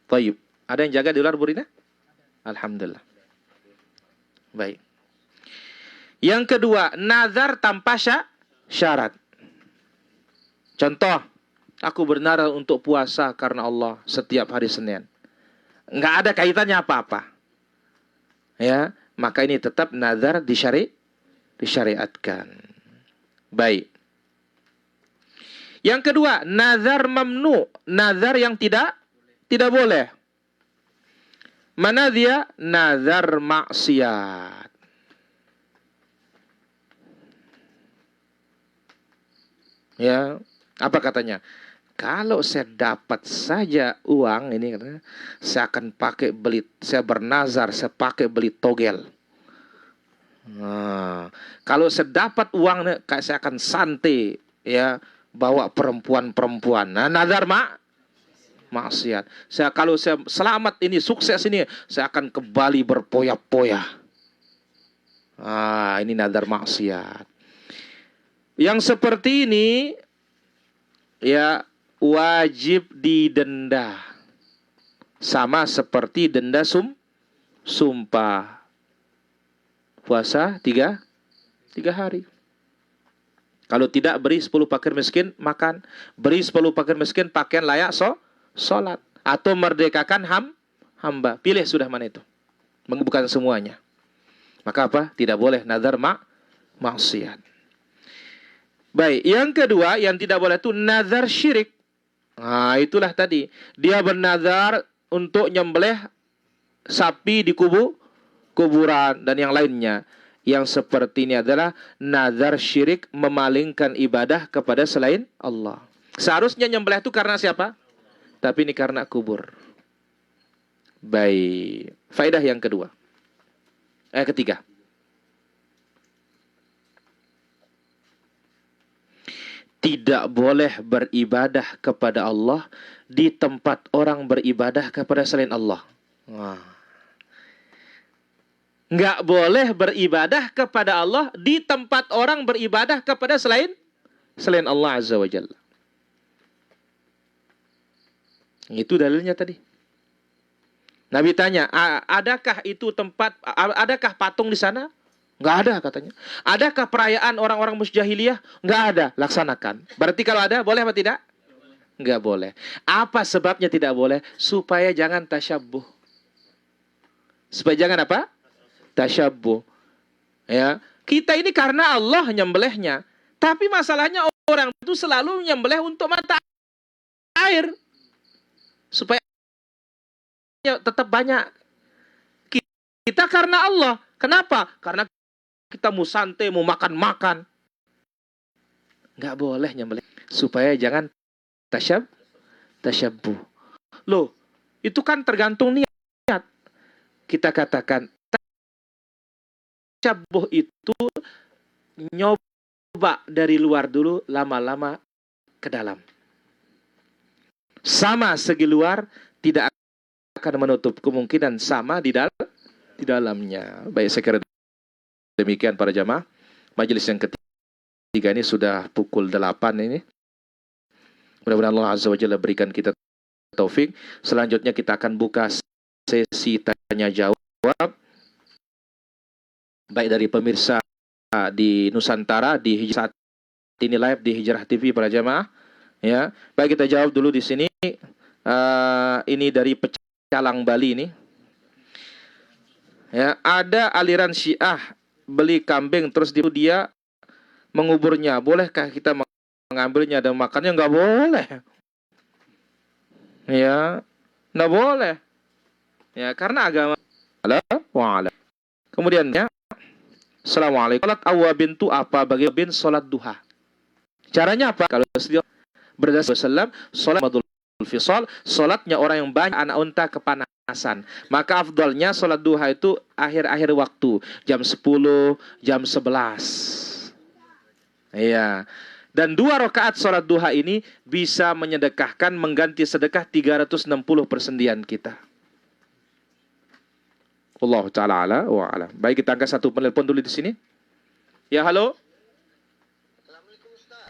Taib. Ada yang jaga di luar, Bu Rina? Alhamdulillah. Baik. Yang kedua, nazar tanpa syarat. Contoh, aku bernazar untuk puasa karena Allah setiap hari Senin. Nggak ada kaitannya apa-apa. Ya, maka ini tetap nazar disyariatkan. Baik. Yang kedua, nazar mamnu, nazar yang tidak boleh. Mana dia? Nazar maksiat. Ya, apa katanya? Kalau saya dapat saja uang ini, katanya, saya akan saya bernazar, saya pakai beli togel. Nah, kalau saya dapat uang, saya akan santai, ya, bawa perempuan-perempuan. Nah, nazar maksiat. Kalau saya selamat ini, sukses ini, saya akan ke Bali berpoya-poya. Ini nazar maksiat. Yang seperti ini, ya, wajib didenda. Sama seperti denda sumpah. Puasa 3 hari. Kalau tidak, beri 10 fakir miskin makan. Beri 10 fakir miskin pakaian layak sholat. Atau merdekakan hamba. Pilih sudah mana itu. Bukan semuanya. Maka apa? Tidak boleh nazar maksiat. Baik, yang kedua yang tidak boleh itu nazar syirik. Nah, itulah tadi. Dia bernazar untuk nyembelih sapi di kuburan dan yang lainnya. Yang seperti ini adalah nazar syirik, memalingkan ibadah kepada selain Allah. Seharusnya nyembelih itu karena siapa? Tapi ini karena kubur. Baik. Faedah yang ketiga. Tidak boleh beribadah kepada Allah di tempat orang beribadah kepada selain Allah. Wah. Nggak boleh beribadah kepada Allah di tempat orang beribadah kepada selain Allah Azza wa Jalla. Itu dalilnya tadi. Nabi tanya, adakah patung di sana? Nggak ada katanya. Adakah perayaan orang-orang musyjahiliyah? Nggak ada. Laksanakan. Berarti kalau ada, boleh apa tidak? Nggak boleh. Apa sebabnya tidak boleh? Supaya jangan tasyabbuh. Supaya jangan apa? Tasyabbuh. Ya. Kita ini karena Allah nyembelihnya. Tapi masalahnya orang itu selalu nyembelih untuk mata air. Supaya tetap banyak. Kita karena Allah. Kenapa? Karena kita mau santai, mau makan-makan. Nggak boleh nyembelih. Supaya jangan tasyabbuh. Loh, itu kan tergantung niat. Kita katakan, tasyabbuh itu nyoba dari luar dulu, lama-lama ke dalam. Sama segi luar, tidak akan menutup kemungkinan sama di dalamnya. Baik, saya kira demikian para jamaah. Majelis yang ketiga ini sudah pukul 8 ini. Mudah-mudahan Allah Azza wa Jalla berikan kita taufik. Selanjutnya kita akan buka sesi tanya jawab. Baik dari pemirsa di Nusantara di Hijrah ini live di Hijrah TV para jamaah. Ya, baik kita jawab dulu di sini. Ini dari Pecalang Bali ini. Ya, ada aliran Syiah beli kambing terus dia menguburnya. Bolehkah kita mengambilnya dan makannya? Nggak boleh. Ya, nggak boleh. Ya, karena agama. Kemudian ya, Assalamualaikum. Salat awwabin itu apa? Bagi bin salat duha. Caranya apa? Kalau berdasarkan salat madul fisal, salatnya orang yang banyak anak unta kepanasan. Maka afdalnya salat duha itu akhir-akhir waktu, jam 10, jam 11. Iya. Dan 2 rakaat salat duha ini bisa menyedekahkan, mengganti sedekah 360 persendian kita. Allah Ta'ala ala wa ala. Baik, kita angkat satu penelpon dulu di sini. Ya, halo.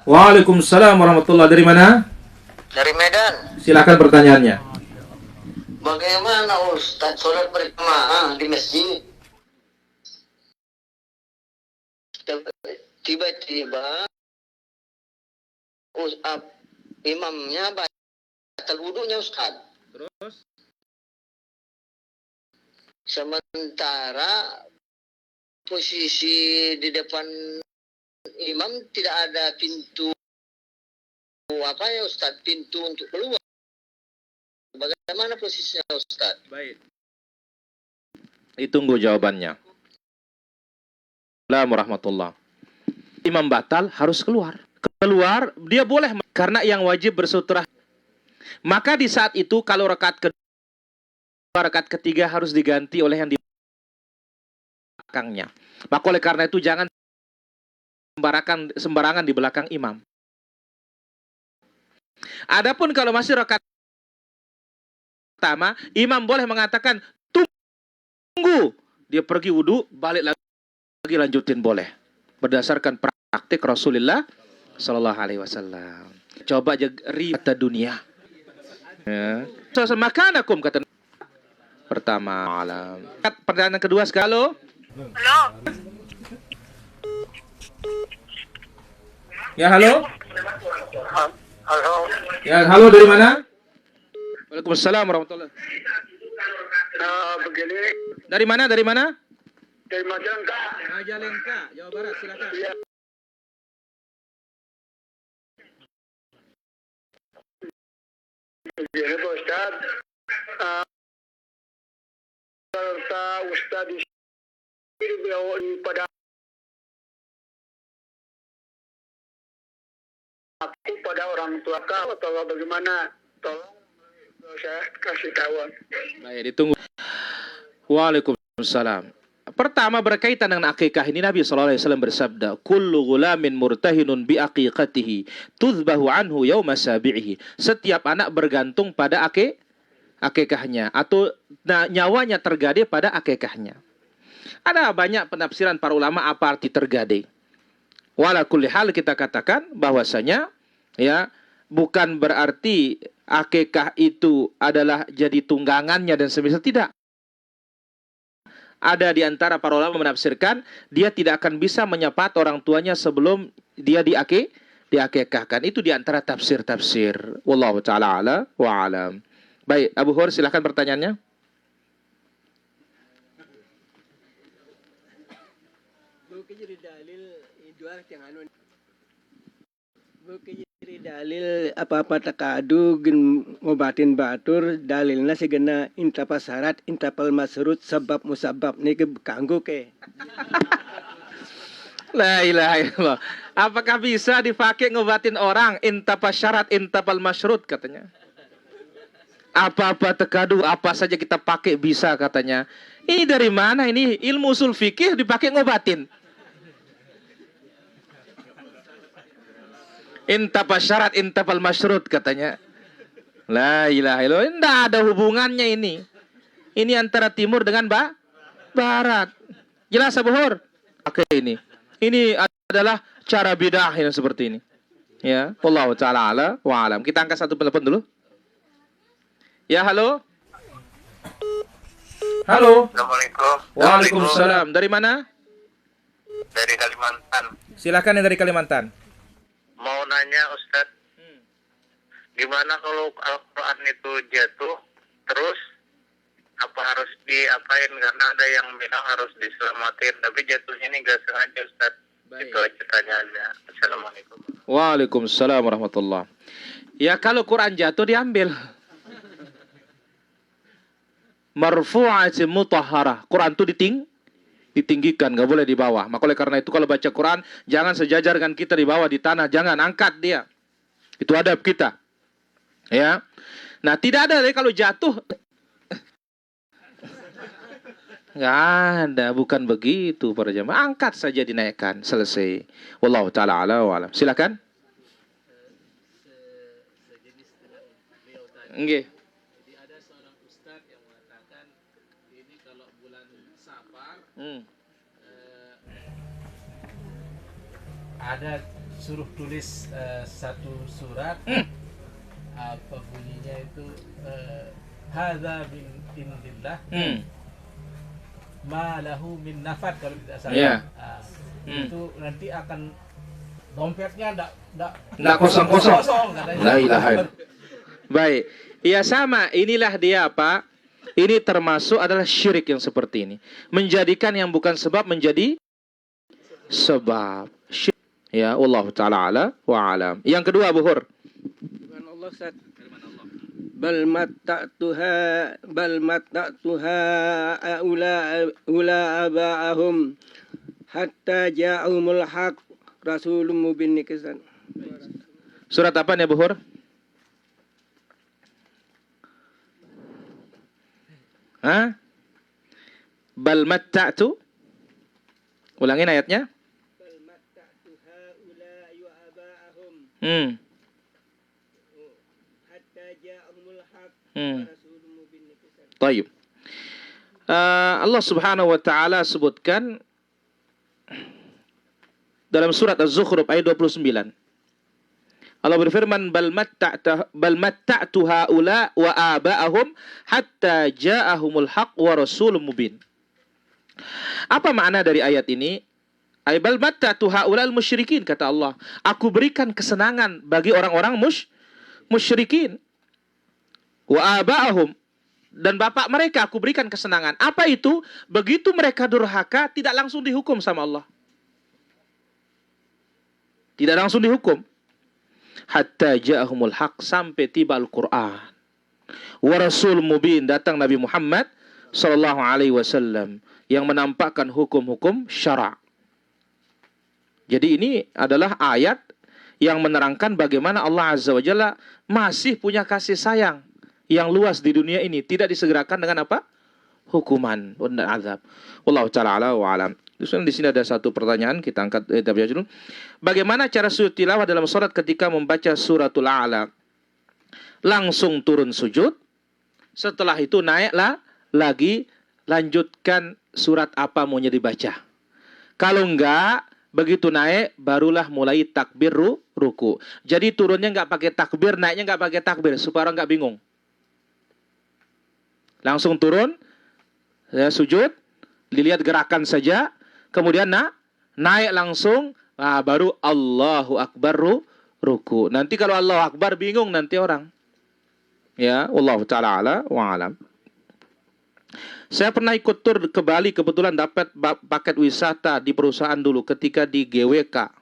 Waalaikumsalam warahmatullahi. Dari mana? Dari Medan. Silakan pertanyaannya. Bagaimana Ustaz sholat berjamaah di masjid? Tiba-tiba imamnya batal wudunya Ustaz. Terus? Sementara posisi di depan imam tidak ada pintu Ustaz, pintu untuk keluar. Bagaimana posisinya Ustaz? Baik. Ditunggu jawabannya. Assalamualaikum warahmatullahi. Imam batal harus keluar. Keluar dia boleh karena yang wajib bersutrah. Maka di saat itu kalau rakaat ketiga harus diganti oleh yang di belakangnya. Maka oleh karena itu jangan sembarangan di belakang imam. Adapun kalau masih rakaat pertama, imam boleh mengatakan tunggu, dia pergi wudu, balik lagi lanjutin boleh. Berdasarkan praktik Rasulullah Sallallahu Alaihi Wasallam. Coba aja ribata dunia. Ya. Makanakum kata pertama alam. Pertanyaan kedua sekali. Halo. Ya halo. Halo. Ya halo, dari mana? Waalaikumsalam warahmatullahi. Begini. Dari mana? Dari mana? Dari Majalengka. Majalengka, Jawa Barat. Silakan. Ya. Jadi Pak Ustaz, serta Ustaz di pada aku pada orang tua kau atau bagaimana? Tolong saya kasih tahu. Baik, ditunggu. Waalaikumsalam. Pertama berkaitan dengan akikah ini Nabi SAW bersabda, kullu gulamin murtahinun bi aqiqatihi tuzbahu anhu yawma sabi'ihi. Setiap anak bergantung pada akikahnya atau nyawanya tergade pada akikahnya. Ada banyak penafsiran para ulama apa arti tergade. Wala kulli hal kita katakan bahwasanya ya bukan berarti akikah itu adalah jadi tunggangannya dan semisal, tidak. Ada di antara para ulama menafsirkan dia tidak akan bisa menyepat orang tuanya sebelum dia diakikahkan. Itu di antara tafsir-tafsir. Wallahu ta'ala ala wa alam. Baik, Abu Hur silahkan pertanyaannya. Dalil apa-apa takadu gen ngobatin batur dalilna sigena intapa syarat intapal masrut sebab musabab niki kanggo ke. La ilaha illallah. Apakah bisa dipakai ngobatin orang intapa syarat intapal masyrut katanya? Apa-apa tekadu apa saja kita pakai bisa katanya. Ini dari mana ini ilmu usul fikih dipakai ngobatin? Intapa syarat intapal masyrut katanya. La ilaha illallah. Tidak ada hubungannya ini. Ini antara timur dengan barat. Jelas Abu Hur? Oke ini. Ini adalah cara bidah yang seperti ini. Ya, wallahu taala ala wa alam. Kita angkat satu telepon dulu. Ya, halo. Halo. Assalamualaikum. Waalaikumsalam. Dari mana? Dari Kalimantan. Silakan yang dari Kalimantan. Mau nanya Ustadz, gimana kalau Al-Quran itu jatuh, terus apa harus diapain? Karena ada yang bilang harus diselamatin, tapi jatuhnya ini gak sengaja Ustadz. Itu aja pertanyaannya. Assalamualaikum. Waalaikumsalam warahmatullah. Ya kalau Quran jatuh diambil. Marfu'atin mutahharah. Quran itu ditinggikan, nggak boleh di bawah. Maka oleh karena itu kalau baca Quran jangan sejajar dengan kita di bawah di tanah, jangan angkat dia. Itu adab kita. Ya. Nah, tidak ada kalau jatuh nggak ada, bukan begitu para jemaah. Angkat saja dinaikkan, selesai. Wallahu taala ala wa alam. Silakan. Nggih. Ada suruh tulis satu surat, apa bunyinya itu, hadza min indillah, ma lahu min nafad kalau tidak salah. Itu nanti akan dompetnya enggak kosong-kosong. La ilaha illallah. Baik. Ya sama, inilah dia apa? Ini termasuk adalah syirik yang seperti ini. Menjadikan yang bukan sebab menjadi sebab. Syirik. Ya, Allah Ta'ala ala wa alam. Yang kedua, Abu Hur. Allah Ustaz. Bal matta'tuha ula aba'ahum hatta ja'umul haq rasulun mubin nikisan. Surat apa nih Abu Hur? Hah? Bal matta'tu. Ulangin ayatnya. Bal matta'tuha ula aba'ahum hatta ja'umul haq rasulun mubin nikisan. Tayyib. Allah Subhanahu wa taala sebutkan dalam surat Az-Zukhruf ayat 29. Allah berfirman bal matta'tu haula wa aba'ahum hatta ja'ahumul haq wa rasulun mubin. Apa makna dari ayat ini? Ay bal matta'tu haula al-musyrikin, kata Allah. Aku berikan kesenangan bagi orang-orang musyrikin. Wa aba'ahum, dan bapak mereka aku berikan kesenangan. Apa itu? Begitu mereka durhaka tidak langsung dihukum sama Allah. Tidak langsung dihukum. Hatta ja'ahumul haq, sampai tiba Al-Quran. Wa rasul mubin, datang Nabi Muhammad sallallahu alaihi wasallam yang menampakkan hukum-hukum syara'. Jadi ini adalah ayat yang menerangkan bagaimana Allah Azza wa Jalla masih punya kasih sayang yang luas di dunia ini, tidak disegerakan dengan apa? Hukuman dan azab. Wallahu ta'ala ala wa alam. Di sini ada satu pertanyaan, kita angkat dulu. Bagaimana cara sujud tilawah dalam salat ketika membaca suratul A'la? Langsung turun sujud, setelah itu naiklah lagi, lanjutkan surat apa maunya dibaca. Kalau enggak, begitu naik barulah mulai takbir ruku. Jadi turunnya enggak pakai takbir, naiknya enggak pakai takbir supaya orang enggak bingung. Langsung turun, ya, sujud, dilihat gerakan saja, kemudian naik langsung, baru Allahu Akbar ruku. Nanti kalau Allahu Akbar bingung nanti orang. Ya, wallahu ta'ala ala wa alam. Saya pernah ikut tur ke Bali, kebetulan dapat paket wisata di perusahaan dulu ketika di GWK.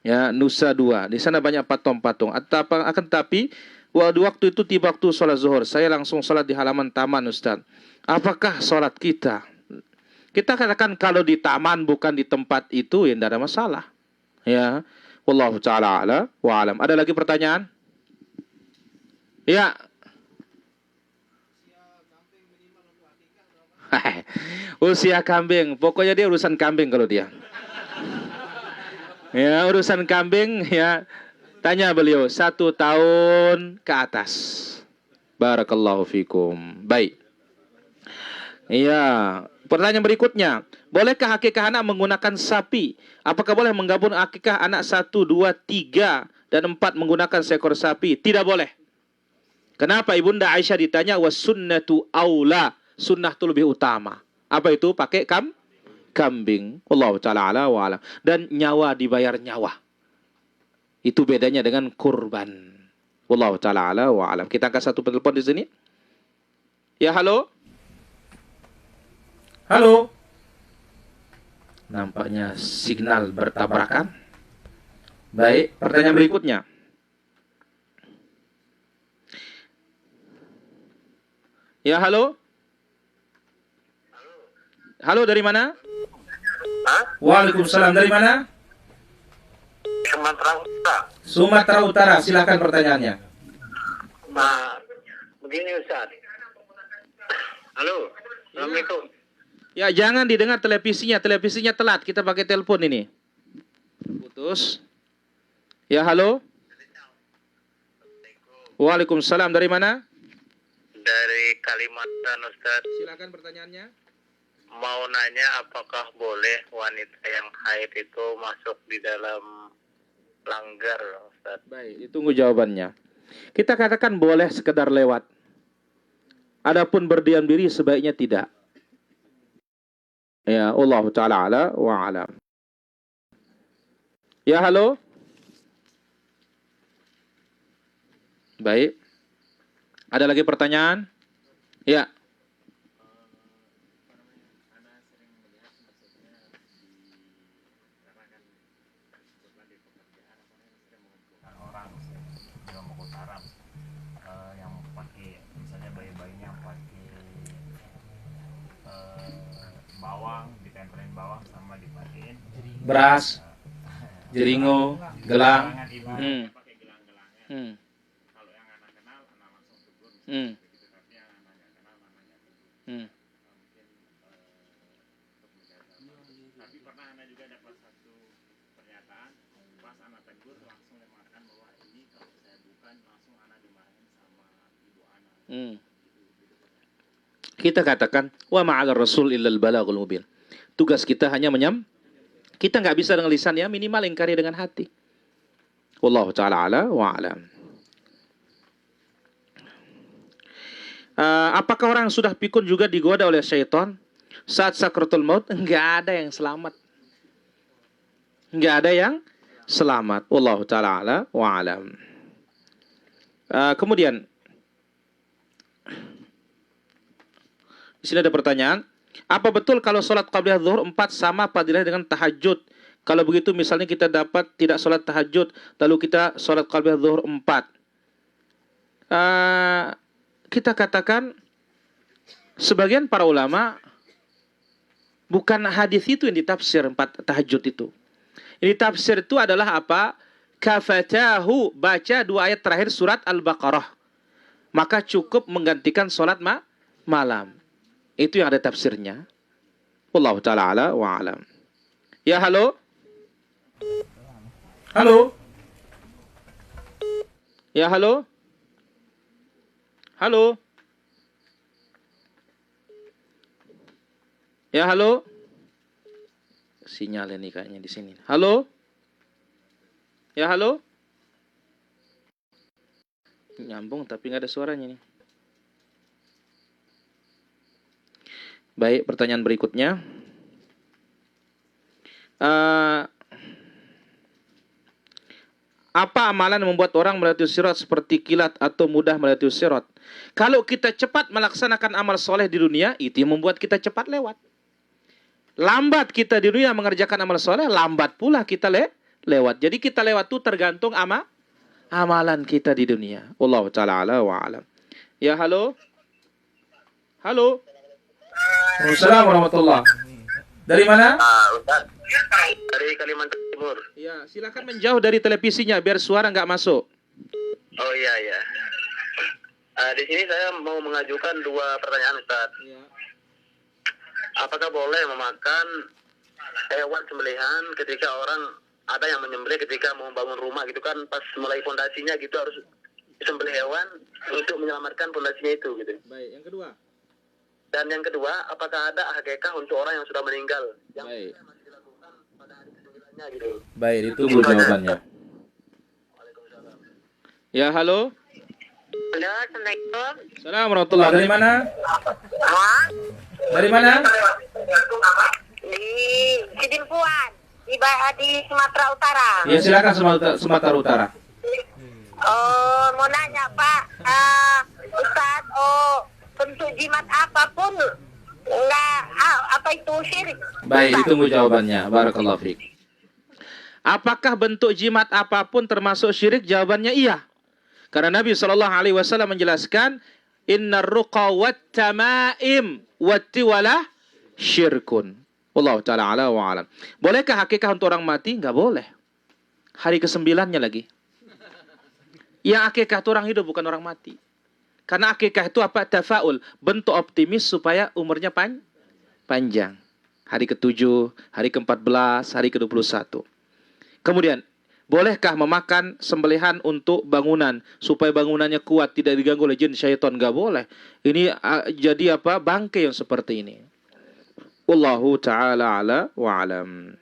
Ya, Nusa Dua. Di sana banyak patung-patung. Akan tapi waktu itu tiba waktu sholat zuhur, saya langsung sholat di halaman taman, Ustaz. Apakah sholat kita? Kita katakan kalau di taman bukan di tempat itu, ya tidak ada masalah. Ya, wallahu ta'ala ala wa alam. Ada lagi pertanyaan? Ya. Usia kambing, pokoknya dia urusan kambing kalau dia. Ya, urusan kambing, ya. Tanya beliau, 1 tahun ke atas. Barakallahu fikum. Baik. Iya. Pertanyaan berikutnya, bolehkah akikah anak menggunakan sapi? Apakah boleh menggabung akikah anak 1, 2, 3 dan 4 menggunakan seekor sapi? Tidak boleh. Kenapa Ibunda Aisyah ditanya, was sunnatu aula, sunnah itu lebih utama. Apa itu? Pakai kambing. Wallahu ta'ala ala wa alam. Dan nyawa dibayar nyawa. Itu bedanya dengan kurban. Wallahu ta'ala ala wa alam. Kita angkat satu penelpon di sini. Ya, halo. Halo. Nampaknya signal bertabrakan. Baik, pertanyaan berikutnya. Ya, halo. Halo, dari mana? Hah? Waalaikumsalam, dari mana? Sumatera Utara. Sumatera Utara, silakan pertanyaannya. Nah, begini Ustaz. Halo, Assalamualaikum. Ya, jangan didengar televisinya telat, kita pakai telepon ini. Putus. Ya, halo. Waalaikumsalam, dari mana? Dari Kalimantan Ustaz. Silakan pertanyaannya. Mau nanya apakah boleh wanita yang haid itu masuk di dalam langgar Ustaz? Baik, ditunggu jawabannya. Kita katakan boleh sekedar lewat. Adapun berdiam diri sebaiknya tidak. Ya, Allah ta'ala ala wa alam. Ya, halo. Baik. Ada lagi pertanyaan? Ya. Orang juga mau haram yang pakai misalnya bayi-bayinya pakai bawang, ditempelin bawang sama dipakein Beras, jeringo, gelang. pakai gelang-gelangnya. Kalau yang anak kenal anak langsung tegur begitu, tapi yang anak nggak kenal namanya mungkin untuk menjaga. Tapi pernah anak juga dapat satu pernyataan pas anak tegur langsung mengatakan bahwa ini kalau saya bukan langsung anak dimarahin sama ibu anak. Kita katakan wa ma'al rasul illal balaghul mubin. Tugas kita hanya kita nggak bisa dengan lisan, ya, minimal ingkari dengan hati. Wallahu ta'ala ala wa alam. Apakah orang sudah pikun juga digoda oleh syaitan saat sakratul maut? Enggak ada yang selamat. Enggak ada yang selamat. Wallahu ta'ala ala wa alam. Kemudian di sini ada pertanyaan. Apa betul kalau sholat qabliyah zuhur 4 sama fadilahnya dengan tahajud? Kalau begitu misalnya kita dapat tidak sholat tahajud, lalu kita sholat qabliyah zuhur 4. Kita katakan sebagian para ulama bukan hadis itu yang ditafsir 4 tahajud itu. Ini tafsir itu adalah apa? Kafatahu, baca 2 ayat terakhir surat Al-Baqarah. Maka cukup menggantikan sholat malam. Itu yang ada tafsirnya. Wallahu ta'ala ala wa alam. Ya, halo? Halo? Ya, halo? Halo? Ya, halo? Sinyal ini kayaknya di sini. Halo? Ya, halo? Nyambung tapi nggak ada suaranya nih. Baik, pertanyaan berikutnya. Apa amalan yang membuat orang melewati sirat seperti kilat atau mudah melewati sirat? Kalau kita cepat melaksanakan amal soleh di dunia, itu yang membuat kita cepat lewat. Lambat kita di dunia mengerjakan amal soleh, lambat pula kita lewat. Jadi kita lewat itu tergantung amalan kita di dunia. Wallahu ta'ala ala wa alam. Ya, halo? Halo? Assalamualaikum warahmatullahi. Dari mana? Ustaz. Dari Kalimantan Timur. Ya, silakan menjauh dari televisinya biar suara nggak masuk. Oh iya ya. Di sini saya mau mengajukan 2 pertanyaan, Ustaz. Ya. Apakah boleh memakan hewan sembelihan ketika orang ada yang menyembelih ketika mau bangun rumah gitu kan, pas mulai fondasinya gitu harus disembelih hewan untuk menyelamatkan fondasinya itu gitu. Baik, yang kedua. Dan yang kedua, apakah ada akikah untuk orang yang sudah meninggal? Yang Baik. masih dilakukan pada hari ke-9-nya gitu. Baik, ditunggu jawabannya. Ya, halo. Halo, Assalamualaikum. Assalamualaikum warahmatullahi. Dari mana? Dari mana? Di Sidimpuan, di Sumatera Utara. Ya, silakan Sumatera Utara. Oh, mau nanya Pak, Ustaz, bentuk jimat apapun enggak, apa itu syirik? Baik, ditunggu jawabannya. Barakallahu fiik. Apakah bentuk jimat apapun termasuk syirik? Jawabannya iya. Karena Nabi SAW menjelaskan, Innar ruqa wat tamaim wat tiwalah syirkun. Wallahu ta'ala ala wa alam. Bolehkah akikah untuk orang mati? Enggak boleh. Hari ke-9-nya lagi. Yang akikah itu orang hidup, bukan orang mati. Karena akikah itu apa? Tafaul. Bentuk optimis supaya umurnya panjang. Hari ke-7, hari ke-14, hari ke-21. Kemudian, bolehkah memakan sembelihan untuk bangunan supaya bangunannya kuat, tidak diganggu oleh jin syaitan? Enggak boleh. Ini jadi apa? Bangkai yang seperti ini. Wallahu ta'ala ala wa alam.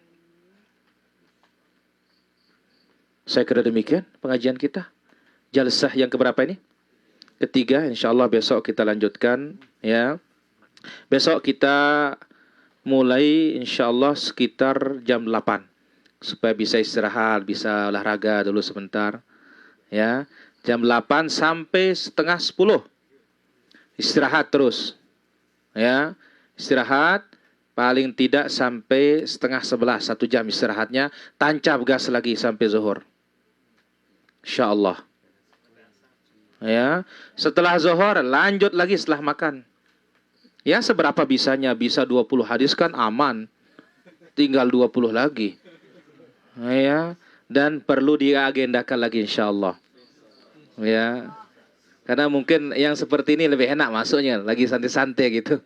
Saya kira demikian pengajian kita. Jalsah yang keberapa ini? Ketiga, insyaallah besok kita lanjutkan ya. Besok kita mulai insyaallah sekitar jam 8. Supaya bisa istirahat, bisa olahraga dulu sebentar. Ya, jam 8 sampai setengah 10. Istirahat terus. Ya, istirahat paling tidak sampai setengah 11, 1 jam istirahatnya. Tancap gas lagi sampai zuhur. Insyaallah. Ya, setelah zuhur lanjut lagi setelah makan. Ya, seberapa bisanya? Bisa 20 hadis kan aman. Tinggal 20 lagi. Ya, dan perlu diagendakan lagi insyaallah. Ya. Karena mungkin yang seperti ini lebih enak masuknya, lagi santai-santai gitu.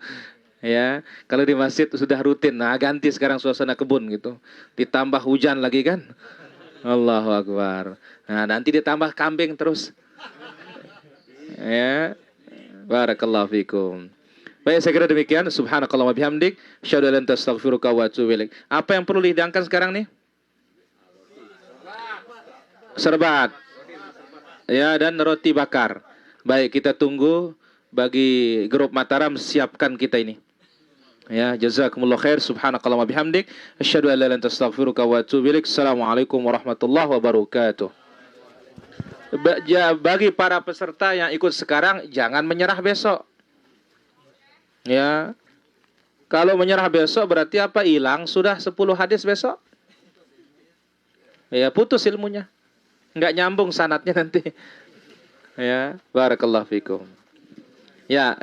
Ya, kalau di masjid sudah rutin, nah ganti sekarang suasana kebun gitu. Ditambah hujan lagi kan? Allahu Akbar. Nah, nanti ditambah kambing terus. Ya. Barakallahu fikum. Baik, saya kira demikian. Subhanakallah wa bihamdik, asyhadu an la ilaha illa anta astaghfiruka wa atubu ilaik. Apa yang perlu dihidangkan sekarang nih? Serbat. Ya, dan roti bakar. Baik, kita tunggu bagi grup Mataram siapkan kita ini. Ya, jazakumullah khair. Subhanakallah wa bihamdik, asyhadu an la ilaha illa anta astaghfiruka wa atubu ilaik. Assalamualaikum warahmatullahi wabarakatuh. Bagi para peserta yang ikut sekarang, jangan menyerah besok. Ya. Kalau menyerah besok berarti apa? Hilang sudah 10 hadis besok. Ya, putus ilmunya. Enggak nyambung sanatnya nanti. Ya, barakallahu fikum. Ya,